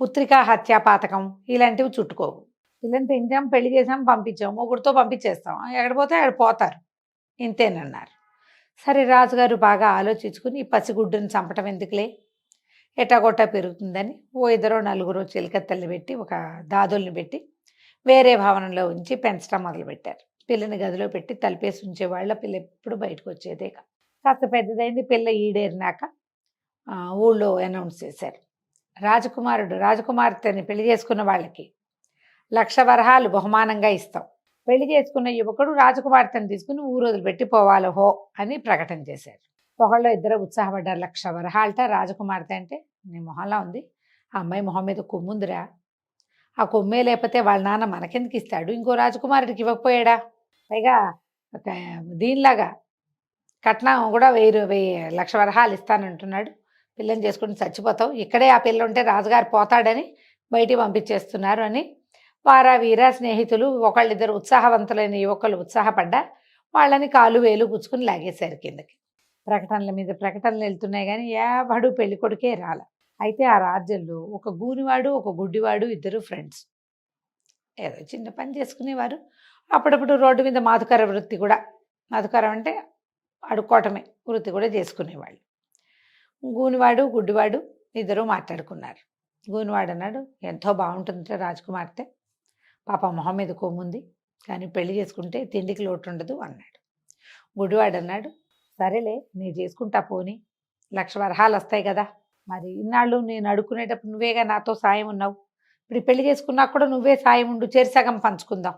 పుత్రికా హత్యాపాతకం ఇలాంటివి చుట్టుకోవు. పిల్లని పెంచాం, పెళ్లి చేసాం, పంపించాం, మొగుడితో పంపించేస్తాం. ఎక్కడ పోతే అక్కడ పోతారు, ఇంతేనన్నారు. సరే రాజుగారు బాగా ఆలోచించుకుని ఈ పసిగుడ్డుని చంపటం ఎందుకులే, ఎటాగొట్టా పెరుగుతుందని ఓ ఇద్దరో నలుగురో చిలకత్తెల్ని పెట్టి ఒక దాదుల్ని పెట్టి వేరే భవనంలో ఉంచి పెంచడం మొదలుపెట్టారు. పిల్లని గదిలో పెట్టి తలిపేసి ఉంచేవాళ్ళ పిల్ల ఎప్పుడు బయటకు వచ్చేదే కాస్త పెద్దదైంది. పిల్ల ఈడేరినాక ఊళ్ళో అనౌన్స్ చేశారు, రాజకుమార్తెని పెళ్లి చేసుకున్న వాళ్ళకి 1,00,000 వరహాలు బహుమానంగా ఇస్తాం. పెళ్లి చేసుకున్న యువకుడు రాజకుమార్తెను తీసుకుని ఊరు వదిలిపెట్టి పోవాలి హో అని ప్రకటన చేశారు. ఒకళ్ళు ఇద్దరు ఉత్సాహపడ్డారు. 1,00,000 వరహాలట రాజకుమార్తె అంటే నీ మొహంలా ఉంది, ఆ అమ్మాయి మొహం మీద కొమ్ముందిరా, ఆ కొమ్మే లేకపోతే వాళ్ళ నాన్న మనకెందుకు ఇస్తాడు, ఇంకో రాజకుమారుడికి ఇవ్వకపోయాడా, పైగా దీనిలాగా కట్నం కూడా 1,00,000 వరహాలు ఇస్తానంటున్నాడు, పిల్లని చేసుకుని చచ్చిపోతావు, ఇక్కడే ఆ పిల్ల ఉంటే రాజుగారు పోతాడని బయటికి పంపించేస్తున్నారు అని వీర స్నేహితులు ఒకళ్ళిద్దరు ఉత్సాహవంతులైన యువకులు ఉత్సాహపడ్డా వాళ్ళని కాలు వేలు గుచ్చుకుని లాగేశారు కిందకి. ప్రకటనల మీద ప్రకటనలు వెళ్తున్నాయి కానీ ఎవడు పెళ్లి కొడుకే రాల. అయితే ఆ రాజ్యంలో ఒక గూనివాడు ఒక గుడ్డివాడు ఇద్దరు ఫ్రెండ్స్, ఏదో చిన్న పని చేసుకునేవారు. అప్పుడప్పుడు రోడ్డు మీద మాధుకర వృత్తి కూడా, మాధుకరం అంటే అడుక్కోవటమే వృత్తి కూడా చేసుకునేవాళ్ళు. గూనివాడు గుడ్డివాడు ఇద్దరు మాట్లాడుకున్నారు. గూనివాడు అన్నాడు, ఎంతో బాగుంటుంది రాజకుమార్తె, పాప మొహం మీద కొమ్ముంది, కానీ పెళ్లి చేసుకుంటే తిండికి లోటు ఉండదు అన్నాడు. గుడివాడు అన్నాడు, సరేలే నేను చేసుకుంటా పోని, 1,00,000 వరహాలు వస్తాయి కదా, మరి ఇన్నాళ్ళు నేను అడుక్కునేటప్పుడు నువ్వేగా నాతో సాయం ఉన్నావు, ఇప్పుడు పెళ్లి చేసుకున్నా కూడా నువ్వే సాయం ఉండు, చేరిసగం పంచుకుందాం,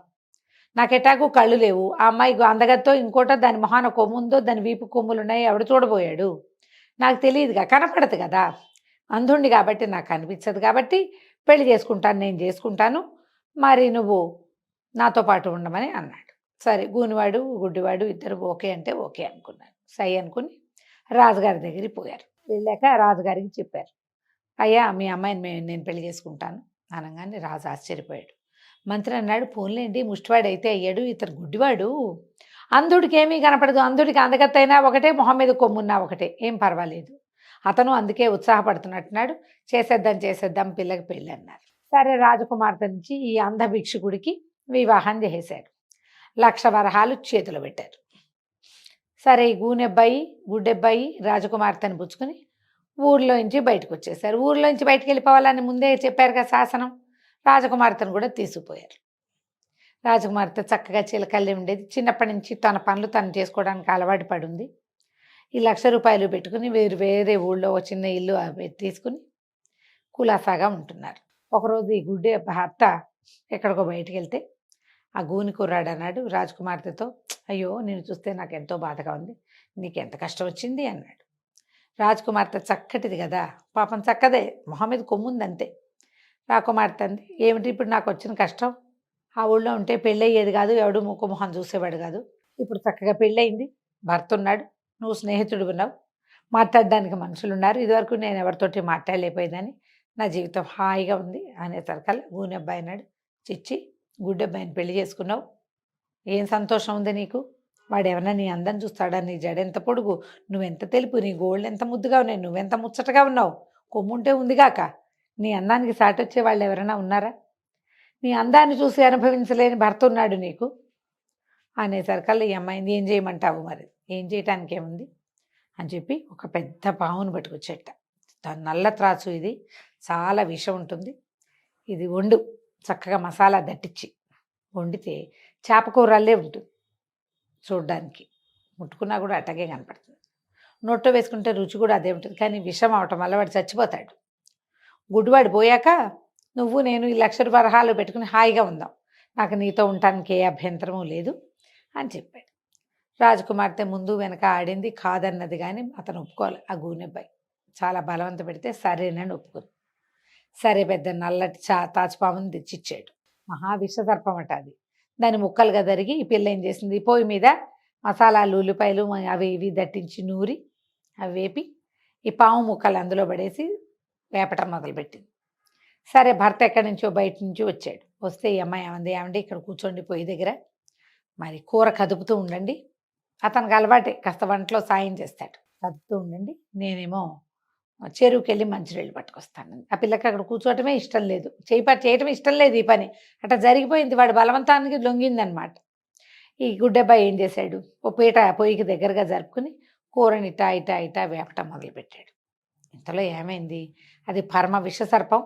నాకెటాకు కళ్ళు లేవు, ఆ అమ్మాయి అందగత్తో ఇంకోటో దాని మొహాన కొమ్ముందో దాని వీపు కొమ్ములు ఉన్నాయి, ఎవడు చూడబోయాడు, నాకు తెలియదుగా, కనపడదు కదా, అంధుండి కాబట్టి నాకు అనిపించదు, కాబట్టి పెళ్లి చేసుకుంటాను, నేను చేసుకుంటాను, మరి నువ్వు నాతో పాటు ఉండమని అన్నాడు. సరే గూనివాడు గుడ్డివాడు ఇద్దరు ఓకే అంటే ఓకే అనుకున్నారు. సై అనుకుని రాజుగారి దగ్గరికి పోయారు. వెళ్ళాక రాజుగారికి చెప్పారు, అయ్యా మీ అమ్మాయిని నేను పెళ్లి చేసుకుంటాను అనగానే రాజు ఆశ్చర్యపోయాడు. మంత్రి అన్నాడు, పోన్లేండి ముష్టివాడైతే అయ్యాడు, ఇతను గుడ్డివాడు, అంధుడికి ఏమీ కనపడదు, అంధుడికి అందగత్తైనా ఒకటే, మొహం మీద కొమ్మున్నా ఒకటే, ఏం పర్వాలేదు, అతను అందుకే ఉత్సాహపడుతున్నట్టున్నాడు, చేసేద్దాం పిల్లకి పెళ్ళి అన్నారు. సరే రాజకుమార్తె నుంచి ఈ అంధ భిక్షుకుడికి వివాహం చేశారు. 1,00,000 వరహాలు చేతిలో పెట్టారు. సరే ఈ గూనెబ్బాయి గుడ్డెబ్బాయి రాజకుమార్తెను పుచ్చుకొని ఊర్లోంచి బయటకు వచ్చేసారు. ఊర్లోంచి బయటకు వెళ్ళిపోవాలని ముందే చెప్పారు కదా శాసనం. రాజకుమార్తెను కూడా తీసుకుపోయారు. రాజకుమార్తె చక్కగా చిలకల్లి ఉండేది, చిన్నప్పటి నుంచి తన పనులు తను చేసుకోవడానికి అలవాటు పడింది. ఈ 1,00,000 రూపాయలు పెట్టుకుని వేరే ఊళ్ళో ఒక చిన్న ఇల్లు తీసుకుని కులాసాగా ఉంటున్నారు. ఒకరోజు ఈ గుడ్డే భర్త ఎక్కడికో బయటికి వెళ్తే ఆ గూని కుర్రాడు అన్నాడు రాజకుమార్తెతో, అయ్యో నేను చూస్తే నాకు ఎంతో బాధగా ఉంది, నీకు ఎంత కష్టం వచ్చింది అన్నాడు. రాజకుమార్తె చక్కటిది కదా, పాపం చక్కదే, మొహం మీద కొమ్ముందంతే. రాకుమార్తె అంది, ఏమిటి ఇప్పుడు నాకు వచ్చిన కష్టం, ఆ ఊళ్ళో ఉంటే పెళ్ళయ్యేది కాదు, ఎవడు ముక్కు మొహం చూసేవాడు కాదు, ఇప్పుడు చక్కగా పెళ్ళయింది, భర్త ఉన్నాడు, నువ్వు స్నేహితుడు ఉన్నావు, మాట్లాడడానికి మనుషులు ఉన్నారు, ఇదివరకు నేను ఎవరితోటి మాట్లాడలేకపోయిందని నా జీవితం హాయిగా ఉంది అనేసరికల్లా గూనెబ్బాయి అన్నాడు, చిచ్చి గుడ్డెబ్బాయిని పెళ్లి చేసుకున్నావు, ఏం సంతోషం ఉంది నీకు, వాడు ఏమన్నా నీ అందం చూస్తాడా, నీ జడెంత పొడుగు, నువ్వెంత తెలుపు, నీ గోళ్ళు ఎంత ముద్దుగా ఉన్నాయి, నువ్వెంత ముచ్చటగా ఉన్నావు, కొమ్ముంటే ఉందిగాక, నీ అందానికి సాటొచ్చే వాళ్ళు ఎవరైనా ఉన్నారా, నీ అందాన్ని చూసి అనుభవించలేని భర్త ఉన్నాడు నీకు అనేసరికల్లా ఈ అమ్మాయిని ఏం చేయమంటావు, మరి ఏం చేయటానికి ఏముంది అని చెప్పి ఒక పెద్ద పావును పట్టుకొచ్చేట. నల్ల త్రాసు, ఇది చాలా విషం ఉంటుంది, ఇది వండు, చక్కగా మసాలా దట్టించి వండితే చేపకూరల్లే ఉంటుంది, చూడ్డానికి ముట్టుకున్నా కూడా అట్టగే కనపడుతుంది, నోట్లో వేసుకుంటే రుచి కూడా అదే ఉంటుంది, కానీ విషం అవటం వల్ల వాడు చచ్చిపోతాడు. గుడ్డివాడు పోయాక నువ్వు నేను ఈ 1,00,000 వరహాలు పెట్టుకుని హాయిగా ఉందాం, నాకు నీతో ఉండటానికి ఏ అభ్యంతరము లేదు అని చెప్పాడు. రాజకుమార్తె ముందు వెనక ఆడింది, కాదన్నది, కానీ అతను ఒప్పుకోవాలి. ఆ గూనెబ్బాయి చాలా బలవంత పెడితే సరేనని ఒప్పుకుంది. సరే పెద్ద నల్లటి తాచుపాముని తెచ్చిచ్చాడు. మహావిషసర్పం అట అది. దాన్ని ముక్కలుగా తరిగి ఈ పిల్ల ఏం చేసింది, పొయ్యి మీద మసాలాలు ఉల్లిపాయలు అవి ఇవి దట్టించి నూరి అవి వేపి ఈ పాము ముక్కలు అందులో పడేసి వేపటం మొదలుపెట్టింది. సరే భర్త ఎక్కడి నుంచో బయట నుంచి వచ్చాడు. వస్తే ఈ అమ్మాయి ఏమంది, ఏమండి ఇక్కడ కూర్చోండి పొయ్యి దగ్గర, మరి కూర కదుపుతూ ఉండండి. అతనికి అలవాటే, కాస్త వంటలో సాయం చేస్తాడు. కదుపుతూ ఉండండి, నేనేమో చెరువుకెళ్ళి మంచినీళ్ళు పట్టుకొస్తాను. ఆ పిల్లకి అక్కడ కూర్చోవటమే ఇష్టం లేదు, చేయటం ఇష్టం లేదు ఈ పని. అట్లా జరిగిపోయింది, వాడు బలవంతానికి లొంగిందనమాట. ఈ గుడ్డబ్బాయి ఏం చేశాడు, ఓ పీట పొయ్యికి దగ్గరగా జరుపుకుని కూరని ఇటా ఇటా ఇటా వేపటం మొదలుపెట్టాడు. ఇంతలో ఏమైంది, అది పరమ విషసర్పం.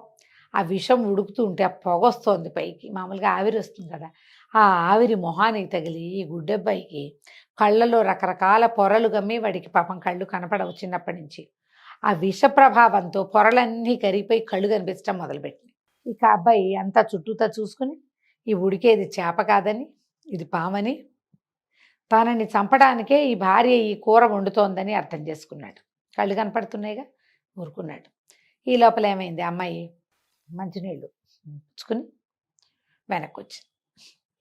ఆ విషం ఉడుకుతూ ఉంటే ఆ పొగ వస్తోంది పైకి, మామూలుగా ఆవిరి వస్తుంది కదా, ఆ ఆవిరి మొహానికి తగిలి ఈ గుడ్డెబ్బాయికి కళ్ళలో రకరకాల పొరలు గమ్మి, వాడికి పాపం కళ్ళు కనపడవు చిన్నప్పటి నుంచి. ఆ విష ప్రభావంతో పొరలన్నీ కరిగిపోయి కళ్ళు కనిపించడం మొదలుపెట్టింది. ఇక అబ్బాయి అంతా చుట్టూతా చూసుకుని ఈ ఉడికేది చేప కాదని, ఇది పామని, తనని చంపడానికే ఈ భార్య ఈ కూర వండుతోందని అర్థం చేసుకున్నాడు. కళ్ళు కనపడుతున్నాయిగా, ఊరుకున్నాడు. ఈ లోపల ఏమైంది, అమ్మాయి మంచినీళ్ళు పుచ్చుకుని వెనక్కి వచ్చింది.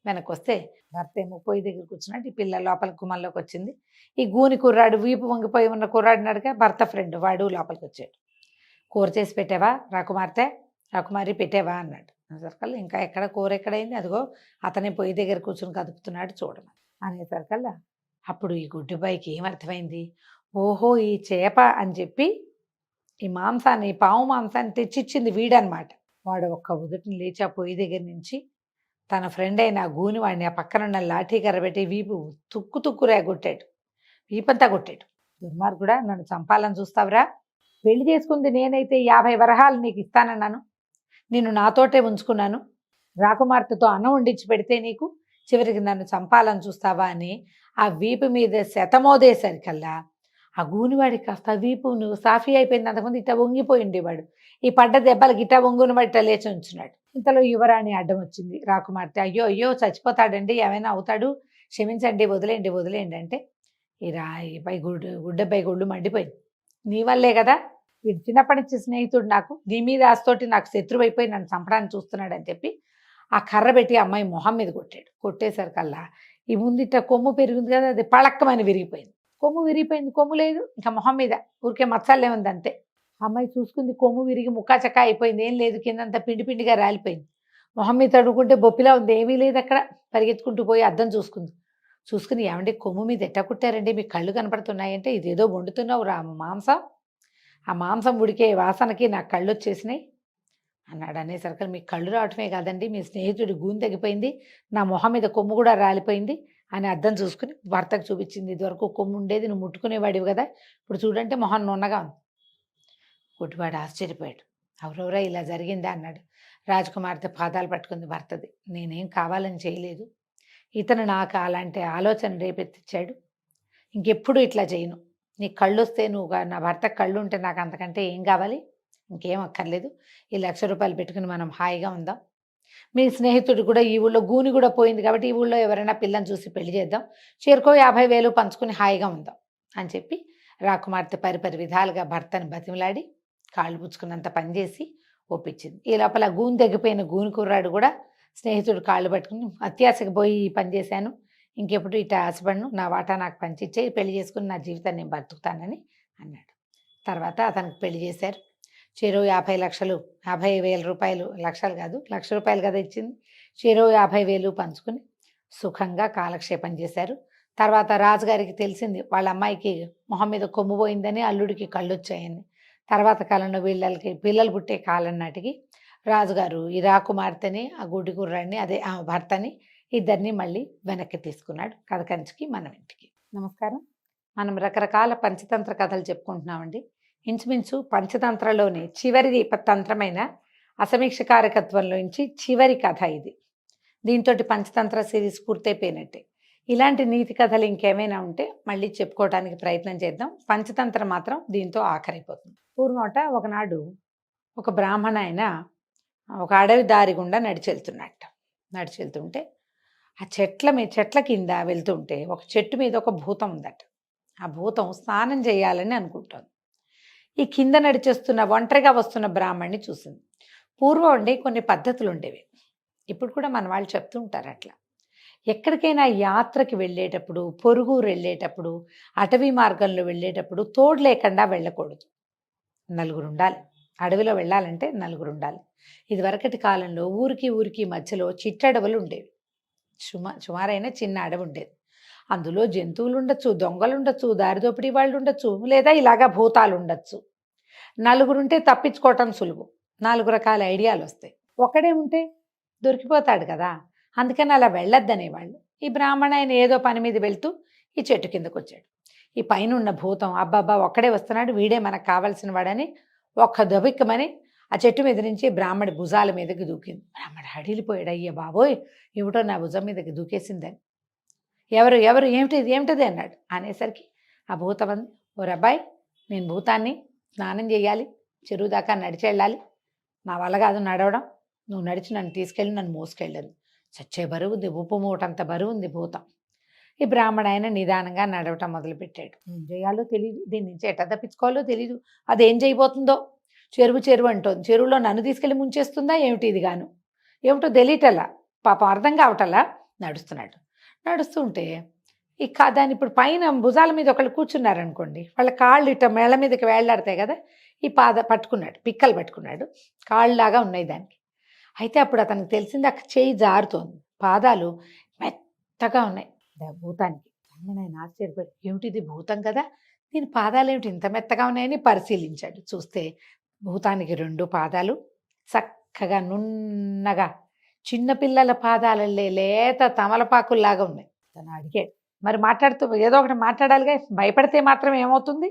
వెనక్కి వస్తే భర్త ఏమో పొయ్యి దగ్గర కూర్చున్నాడు. ఈ పిల్ల లోపల గుమ్మంలోకి వచ్చింది. ఈ గూని కుర్రాడు, వీపు వంగిపోయి ఉన్న కుర్రాడిని అడగా భర్త ఫ్రెండ్ వాడు లోపలికి వచ్చాడు. కూర చేసి పెట్టావా రాకుమార్తె, రాకుమారి పెట్టావా అన్నాడు. అనేసరికల్లా ఇంకా ఎక్కడ కూర ఎక్కడైంది, అదిగో అతనే పొయ్యి దగ్గర కూర్చుని కదుపుతున్నాడు చూడమని అనేసరికల్లా అప్పుడు ఈ గుడ్డిబాయికి ఏమర్థమైంది, ఓహో ఈ చేప అని చెప్పి ఈ మాంసాన్ని, పాము మాంసాన్ని తెచ్చిచ్చింది వీడనమాట. వాడు ఒక్క ఉదుటిని లేచి ఆ పొయ్యి దగ్గర నుంచి తన ఫ్రెండ్ అయిన ఆ గూని వాడిని ఆ పక్కనున్న లాఠీ కర్ర పెట్టి వీపు తుక్కు రేగొట్టాడు, వీపంతా కొట్టాడు. దుర్మార్గుడా, నన్ను చంపాలని చూస్తావురా, పెళ్లి చేసుకుంది నేనైతే 50 వరహాలు నీకు ఇస్తానన్నాను, నిన్ను నాతోటే ఉంచుకున్నాను, రాకుమార్తెతో అన్నం వండించి పెడితే నీకు చివరికి నన్ను చంపాలని చూస్తావా అని ఆ వీపు మీద శతమోదేసరికల్లా ఆ గూనివాడికి కాస్త వీపు నువ్వు సాఫీ అయిపోయింది. అంతకుముందు ఇట్లా వంగిపోయి ఉండేవాడు, ఈ పడ్డ దెబ్బలకి ఇట్లా వంగుని వాడు ఇట్లా లేచి ఉంచున్నాడు. ఇంతలో యువరాణి అడ్డం వచ్చింది. రాకుమార్తె అయ్యో అయ్యో చచ్చిపోతాడండి, ఏమైనా అవుతాడు, క్షమించండి, వదిలేండి వదిలేండి అంటే ఈ పై గుడ్డపై గుళ్ళు మండిపోయింది. నీ వల్లే కదా, వీడు చిన్నప్పటి నుంచి స్నేహితుడు, నాకు నీ మీద ఆస్తోటి నాకు శత్రువు అయిపోయి నన్ను చంపడానికి చూస్తున్నాడు అని చెప్పి ఆ కర్ర పెట్టి అమ్మాయి మొహం మీద కొట్టాడు. కొట్టేసరికల్లా ఈ ముందు ఇట్లా కొమ్ము పెరిగింది కదా, అది పళక్కమని విరిగిపోయింది. కొమ్ము విరిగిపోయింది, కొమ్ము లేదు, ఇంకా మొహం మీద ఊరికే మచ్చల్లే ఉంది అంతే. అమ్మాయి చూసుకుంది, కొమ్ము విరిగి ముక్కా చక్కా అయిపోయింది, ఏం లేదు, కిందంతా పిండి పిండిగా రాలిపోయింది. మొహం మీద తడుకుంటే బొప్పిలా ఉంది, ఏమీ లేదు అక్కడ. పరిగెత్తుకుంటూ పోయి అద్దం చూసుకుంది. చూసుకుని ఏమంటే కొమ్ము మీద ఎట్టా కుట్టారండి, మీకు కళ్ళు కనపడుతున్నాయంటే, ఇదేదో వండుతున్నావు రా మాంసం, ఆ మాంసం ఉడికే వాసనకి నాకు కళ్ళు వచ్చేసినాయి అన్నాడు. అనేసరికి మీకు కళ్ళు రావటమే కాదండి, మీ స్నేహితుడి గూని తగ్గిపోయింది, నా మొహం మీద కొమ్ము కూడా రాలిపోయింది అని అద్దం చూసుకుని భర్తకు చూపించింది. ఇదివరకు కొమ్ము ఉండేది, నువ్వు ముట్టుకునేవాడివి కదా, ఇప్పుడు చూడంటే మొహం నున్నగా ఉంది. గుడ్డివాడు ఆశ్చర్యపోయాడు. ఎవరెవరా ఇలా జరిగిందా అన్నాడు. రాజకుమార్తె పాదాలు పట్టుకుంది భర్తది. నేనేం కావాలని చేయలేదు, ఇతను నాకు అలాంటి ఆలోచన రేపెత్తిచ్చాడు, ఇంకెప్పుడు ఇట్లా చేయను, నీ కళ్ళు వస్తే నువ్వు నా భర్త కళ్ళు ఉంటే నాకు అంతకంటే ఏం కావాలి, ఇంకేం అక్కర్లేదు, ఈ 1,00,000 రూపాయలు పెట్టుకుని మనం హాయిగా ఉందాం, మీ స్నేహితుడు కూడా ఈ ఊళ్ళో గూని కూడా పోయింది కాబట్టి ఈ ఊళ్ళో ఎవరైనా పిల్లని చూసి పెళ్లి చేద్దాం, చేరుకో 50,000 పంచుకుని హాయిగా ఉందాం అని చెప్పి రాకుమార్తె పరిపరి విధాలుగా భర్తను బతిమలాడి కాళ్ళు పుచ్చుకున్నంత పనిచేసి ఒప్పించింది. ఈ లోపల గూని తగ్గిపోయిన గూని కుర్రాడు కూడా స్నేహితుడు కాళ్ళు పట్టుకుని అత్యాశకు పోయి ఈ పని చేశాను, ఇంకెప్పుడు ఇట్లా ఆశపడను, నా వాటా నాకు పంచిచ్చేయి, పెళ్లి చేసుకుని నా జీవితాన్ని నేను బతుకుతానని అన్నాడు. తర్వాత అతనికి పెళ్లి చేశారు. చెరో 50 లక్షలు, 50,000 రూపాయలు, లక్షలు కాదు 1,00,000 రూపాయలు కదా ఇచ్చింది, చెరో 50,000 పంచుకుని సుఖంగా కాలక్షేపం చేశారు. తర్వాత రాజుగారికి తెలిసింది వాళ్ళ అమ్మాయికి మొహం మీద కొమ్ము పోయిందని, అల్లుడికి కళ్ళు వచ్చాయని. తర్వాత కాలంలో వీళ్ళకి పిల్లలు పుట్టే కాలం నాటికి రాజుగారు ఈ రాకుమార్తెని, ఆ గుడ్డి కుర్రాడిని, అదే ఆ భర్తని, ఇద్దరిని మళ్ళీ వెనక్కి తీసుకున్నాడు కథ కంచికి మనం ఇంటికి. నమస్కారం. మనం రకరకాల పంచతంత్ర కథలు చెప్పుకుంటున్నామండి. ఇంచుమించు పంచతంత్రలోని చివరి తంత్రమైన అసమీక్ష కారకత్వంలోంచి చివరి కథ ఇది. దీంతో పంచతంత్ర సిరీస్ పూర్తయిపోయినట్టే. ఇలాంటి నీతి కథలు ఇంకేమైనా ఉంటే మళ్ళీ చెప్పుకోవడానికి ప్రయత్నం చేద్దాం. పంచతంత్రం మాత్రం దీంతో ఆఖరైపోతుంది. పూర్వమట ఒకనాడు ఒక బ్రాహ్మణ ఆయన ఒక అడవి దారి గుండా నడిచెళ్తుంటే ఆ చెట్ల కింద వెళ్తుంటే ఒక చెట్టు మీద ఒక భూతం ఉందట. ఆ భూతం స్నానం చేయాలని అనుకుంటోంది. ఈ కింద నడిచేస్తున్న ఒంటరిగా వస్తున్న బ్రాహ్మణ్ణి చూసింది. పూర్వం ఉండే కొన్ని పద్ధతులు ఉండేవి, ఇప్పుడు కూడా మన వాళ్ళు చెప్తూ ఉంటారు. అట్లా ఎక్కడికైనా యాత్రకి వెళ్ళేటప్పుడు, పొరుగురు వెళ్ళేటప్పుడు, అటవీ మార్గంలో వెళ్ళేటప్పుడు తోడు లేకుండా వెళ్ళకూడదు, నలుగురు ఉండాలి. అడవిలో వెళ్ళాలంటే నలుగురు ఉండాలి. ఇదివరకటి కాలంలో ఊరికి ఊరికి మధ్యలో చిట్టడవులు ఉండేవి. సుమారైన చిన్న అడవి ఉండేది. అందులో జంతువులు ఉండొచ్చు, దొంగలు ఉండొచ్చు, దారిదోపిడీ వాళ్ళు ఉండొచ్చు, లేదా ఇలాగా భూతాలు ఉండొచ్చు. నలుగురుంటే తప్పించుకోవటం సులువు. 4 రకాల ఐడియాలు వస్తాయి. ఒకడే ఉంటే దొరికిపోతాడు కదా, అందుకని అలా వెళ్ళొద్దనేవాళ్ళు. ఈ బ్రాహ్మణ ఆయన ఏదో పని మీద వెళ్తూ ఈ చెట్టు కిందకు వచ్చాడు. ఈ పైన ఉన్న భూతం అబ్బాబ్బా ఒక్కడే వస్తున్నాడు, వీడే మనకు కావాల్సిన వాడని ఒక్క దొబిక్కమని ఆ చెట్టు మీద నుంచి బ్రాహ్మడి భుజాల మీదకి దూకింది. బ్రాహ్మడు హడిలిపోయాడు, అయ్య బాబోయ్ ఏమిటో నా భుజం మీదకి దూకేసిందని. ఎవరు ఎవరు ఏమిటిది ఏమిటిది అన్నాడు. అనేసరికి ఆ భూతం అంది, ఓ రబ్బాయి నేను భూతాన్ని, స్నానం చేయాలి, చెరువు దాకా నడిచి వెళ్ళాలి, నా వల్ల కాదు నడవడం, నువ్వు నడిచి నన్ను తీసుకెళ్ళి నన్ను మోసుకెళ్ళదు. చచ్చే బరువు ఉంది, ఉప్పు మూటంత బరువు ఉంది భూతం. ఈ బ్రాహ్మణ ఆయన నిదానంగా నడవటం మొదలుపెట్టాడు. ఏం చేయాలో తెలియదు, దీని నుంచి ఎట్ట తప్పించుకోవాలో తెలియదు, అదేం చేయబోతుందో. చెరువు చెరువు అంటోంది, చెరువులో నన్ను తీసుకెళ్ళి ముంచేస్తుందా ఏమిటి ఇది గాను, ఏమిటో తెలియటలా, పాపం అర్థం కావటలా. నడుస్తున్నాడు. నడుస్తుంటే దాని ఇప్పుడు పైన భుజాల మీద ఒకళ్ళు కూర్చున్నారనుకోండి, వాళ్ళ కాళ్ళు ఇట్ట మేళ్ళ మీదకి వేళ్లాడతాయి కదా, ఈ పట్టుకున్నాడు, పిక్కలు పట్టుకున్నాడు, కాళ్ళలాగా ఉన్నాయి దానికి. అయితే అప్పుడు అతనికి తెలిసింది అక్కడ చేయి జారుతోంది, పాదాలు మెత్తగా ఉన్నాయి భూతానికి. ఆయన ఆశ్చర్యపడి ఏమిటిది భూతం కదా, దీని పాదాలు ఏమిటి ఇంత మెత్తగా ఉన్నాయని పరిశీలించాడు. చూస్తే భూతానికి 2 పాదాలు చక్కగా నున్నగా చిన్నపిల్లల పాదాలల్లే లేత తమలపాకుల్లాగా ఉన్నాయి. తను అడిగాడు, మరి మాట్లాడుతూ ఏదో ఒకటి మాట్లాడాలిగా, భయపడితే మాత్రం ఏమవుతుంది.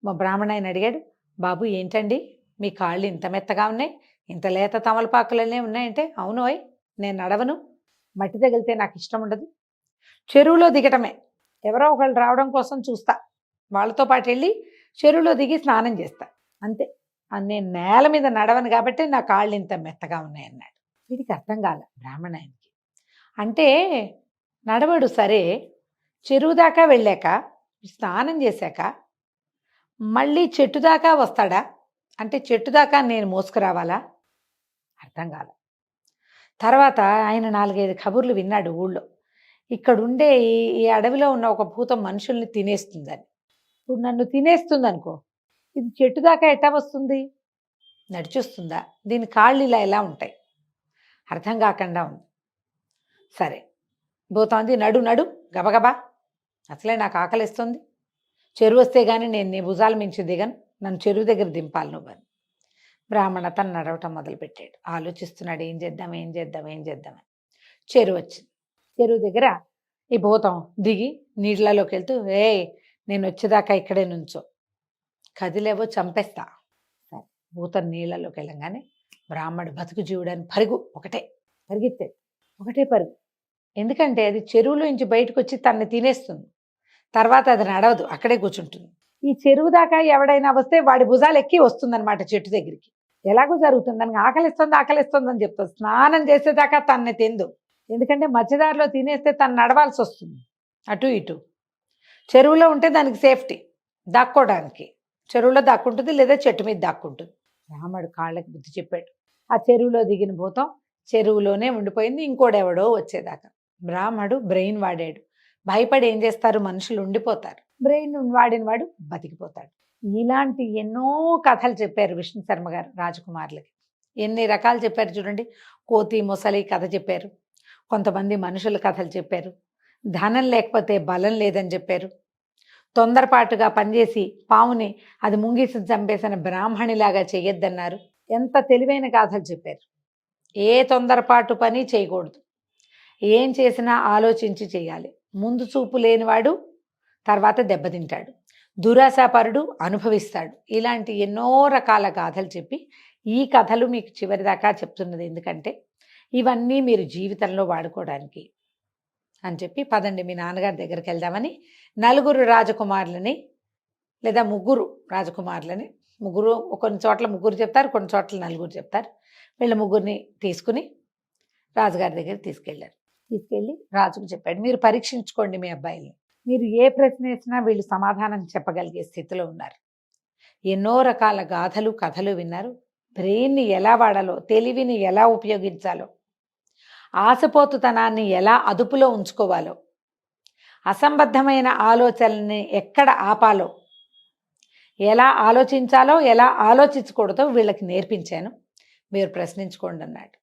మా బ్రాహ్మణ ఆయన అడిగాడు, బాబు ఏంటండి మీ కాళ్ళు ఇంత మెత్తగా ఉన్నాయి, ఇంత లేత తమలపాకులనే ఉన్నాయంటే, అవును అయ్ నేను నడవను, మట్టి తగిలితే నాకు ఇష్టం ఉండదు, చెరువులో దిగటమే, ఎవరో ఒకళ్ళు రావడం కోసం చూస్తా, వాళ్ళతో పాటు వెళ్ళి చెరువులో దిగి స్నానం చేస్తా అంతే, నేను నేల మీద నడవను కాబట్టి నా కాళ్ళు ఇంత మెత్తగా ఉన్నాయన్నాడు. వీడికి అర్థం కాల బ్రాహ్మణ ఆయనకి. అంటే నడవడు సరే, చెరువు దాకా వెళ్ళాక స్నానం చేశాక మళ్ళీ చెట్టు దాకా వస్తాడా, అంటే చెట్టు దాకా నేను మోసుకురావాలా, అర్థం కాల. తర్వాత ఆయన 4-5 కబుర్లు విన్నాడు ఊళ్ళో. ఇక్కడుండే ఈ అడవిలో ఉన్న ఒక భూతం మనుషుల్ని తినేస్తుందని. ఇప్పుడు నన్ను తినేస్తుంది అనుకో, ఇది చెట్టు దాకా ఎట్టా వస్తుంది, నడిచొస్తుందా, దీని కాళ్ళు ఇలా ఎలా ఉంటాయి, అర్థం కాకుండా ఉంది. సరే భూతం అంది, నడు నడు గబగబా, అసలే నాకు ఆకలిస్తుంది, చెరువు వస్తే కానీ నేను నీ భుజాల మించి దిగను, నన్ను చెరువు దగ్గర దింపాలి నువ్వని. బ్రాహ్మణ తను నడవటం మొదలుపెట్టాడు. ఆలోచిస్తున్నాడు, ఏం చేద్దాం ఏం చేద్దాం ఏం చేద్దామని. చెరువు వచ్చింది. చెరువు దగ్గర ఈ భూతం దిగి నీళ్ళలోకి వెళ్తూ, నేను వచ్చేదాకా ఇక్కడే నుంచో, కదిలేవో చంపేస్తా. సరే భూతం నీళ్ళలోకి వెళ్ళంగానే బ్రాహ్మడు బతుకు జీవుడని పరిగెత్తాడు, ఒకటే పరుగు. ఎందుకంటే అది చెరువులో నుంచి బయటకు వచ్చి తనని తినేస్తుంది, తర్వాత అది నడవదు, అక్కడే కూర్చుంటుంది. ఈ చెరువు దాకా ఎవడైనా వస్తే వాడి భుజాలు ఎక్కి వస్తుందన్నమాట చెట్టు దగ్గరికి. ఎలాగో జరుగుతుంది, దానికి ఆకలిస్తుంది అని చెప్తుంది. స్నానం చేసేదాకా తనని తిందు, ఎందుకంటే మధ్యదారిలో తినేస్తే తను నడవాల్సి వస్తుంది అటు ఇటు. చెరువులో ఉంటే దానికి సేఫ్టీ, దాక్కోవడానికి చెరువులో దాక్కుంటుంది, లేదా చెట్టు మీద దాక్కుంటుంది. రాముడు కాళ్ళకి బుద్ధి చెప్పాడు. ఆ చెరువులో దిగిన భూతం చెరువులోనే ఉండిపోయింది, ఇంకోడెవడో వచ్చేదాకా. బ్రాహ్మడు బ్రెయిన్ వాడాడు. భయపడి ఏం చేస్తారు, మనుషులు ఉండిపోతారు. బ్రెయిన్ వాడిన వాడు బతికిపోతాడు. ఇలాంటి ఎన్నో కథలు చెప్పారు విష్ణు శర్మ గారు రాజకుమారులకి. ఎన్ని రకాలు చెప్పారు చూడండి. కోతి మొసలి కథ చెప్పారు, కొంతమంది మనుషుల కథలు చెప్పారు, ధనం లేకపోతే బలం లేదని చెప్పారు, తొందరపాటుగా పనిచేసి పాముని అది ముంగిసి చంపేసిన బ్రాహ్మణిలాగా చెయ్యొద్దన్నారు. ఎంత తెలివైన కథలు చెప్పారు. ఏ తొందరపాటు పని చేయకూడదు, ఏం చేసినా ఆలోచించి చేయాలి. ముందు చూపు లేనివాడు తర్వాత దెబ్బతింటాడు, దురాశాపరుడు అనుభవిస్తాడు. ఇలాంటి ఎన్నో రకాల గాథలు చెప్పి ఈ కథలు మీకు చివరిదాకా చెప్తున్నది ఎందుకంటే ఇవన్నీ మీరు జీవితంలో వాడుకోవడానికి అని చెప్పి, పదండి మీ నాన్నగారి దగ్గరికి వెళ్దామని 4 రాజకుమారులని లేదా 3 రాజకుమారులని, కొన్ని చోట్ల 3 చెప్తారు, కొన్ని చోట్ల 4 చెప్తారు. వీళ్ళ 3 తీసుకుని రాజుగారి దగ్గర తీసుకెళ్ళారు. తీసుకెళ్ళి రాజుకు చెప్పాడు, మీరు పరీక్షించుకోండి మీ అబ్బాయిని, మీరు ఏ ప్రశ్న వేసినా వీళ్ళు సమాధానం చెప్పగలిగే స్థితిలో ఉన్నారు. ఎన్నో రకాల గాథలు కథలు విన్నారు. బ్రెయిన్ని ఎలా వాడాలో, తెలివిని ఎలా ఉపయోగించాలో, ఆశపోతుతనాన్ని ఎలా అదుపులో ఉంచుకోవాలో, అసంబద్ధమైన ఆలోచనల్ని ఎక్కడ ఆపాలో, ఎలా ఆలోచించాలో ఎలా ఆలోచించకూడదో వీళ్ళకి నేర్పించాను, మీరు ప్రశ్నించుకోండి అన్నాడు.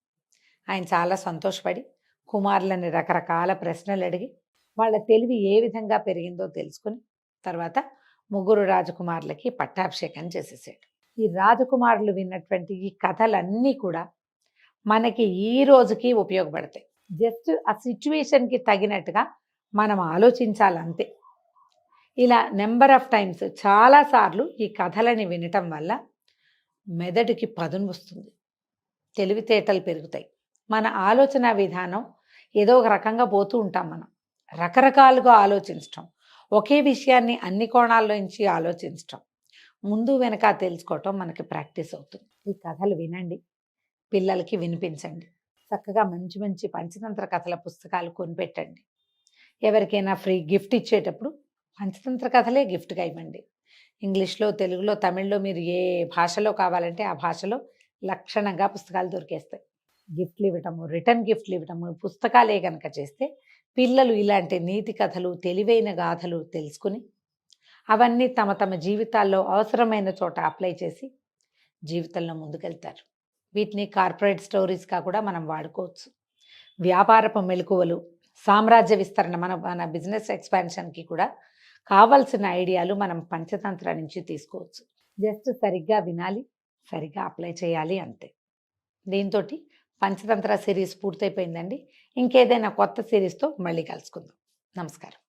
ఆయన చాలా సంతోషపడి కుమారులని రకరకాల ప్రశ్నలు అడిగి వాళ్ళ తెలివి ఏ విధంగా పెరిగిందో తెలుసుకుని తర్వాత ముగ్గురు రాజకుమారులకి పట్టాభిషేకం చేసేసాడు. ఈ రాజకుమారులు విన్నటువంటి ఈ కథలన్నీ కూడా మనకి ఈ రోజుకి ఉపయోగపడతాయి. జస్ట్ ఆ సిచ్యువేషన్కి తగినట్టుగా మనం ఆలోచించాలంతే. ఇలా నెంబర్ ఆఫ్ టైమ్స్ చాలాసార్లు ఈ కథలని వినటం వల్ల మెదడుకి పదును వస్తుంది, తెలివితేటలు పెరుగుతాయి. మన ఆలోచన విధానం ఏదో ఒక రకంగా పోతూ ఉంటాం. మనం రకరకాలుగా ఆలోచించటం, ఒకే విషయాన్ని అన్ని కోణాల్లో నుంచి ఆలోచించటం, ముందు వెనక తెలుసుకోవటం మనకి ప్రాక్టీస్ అవుతుంది. ఈ కథలు వినండి, పిల్లలకి వినిపించండి. చక్కగా మంచి మంచి పంచతంత్ర కథల పుస్తకాలు కొనిపెట్టండి. ఎవరికైనా ఫ్రీ గిఫ్ట్ ఇచ్చేటప్పుడు పంచతంత్ర కథలే గిఫ్ట్గా ఇవ్వండి. ఇంగ్లీష్లో, తెలుగులో, తమిళ్లో మీరు ఏ భాషలో కావాలంటే ఆ భాషలో లక్షణంగా పుస్తకాలు దొరికేస్తాయి. గిఫ్ట్లు ఇవ్వటము, రిటర్న్ గిఫ్ట్లు ఇవ్వటము, పుస్తకాలే కనుక చేస్తే పిల్లలు ఇలాంటి నీతి కథలు, తెలివైన గాథలు తెలుసుకుని అవన్నీ తమ తమ జీవితాల్లో అవసరమైన చోట అప్లై చేసి జీవితంలో ముందుకెళ్తారు. వీటిని కార్పొరేట్ స్టోరీస్గా కూడా మనం వాడుకోవచ్చు. వ్యాపారపు మెలకువలు, సామ్రాజ్య విస్తరణ, మన బిజినెస్ ఎక్స్పాన్షన్కి కూడా కావాల్సిన ఐడియాలు మనం పంచతంత్ర నుంచి తీసుకోవచ్చు. జస్ట్ సరిగ్గా వినాలి, సరిగ్గా అప్లై చేయాలి అంతే. దీంతో పంచతంత్ర సిరీస్ పూర్తయిపోయిందండి. ఇంకేదైనా కొత్త సిరీస్తో మళ్ళీ కలుసుకుందాం. నమస్కారం.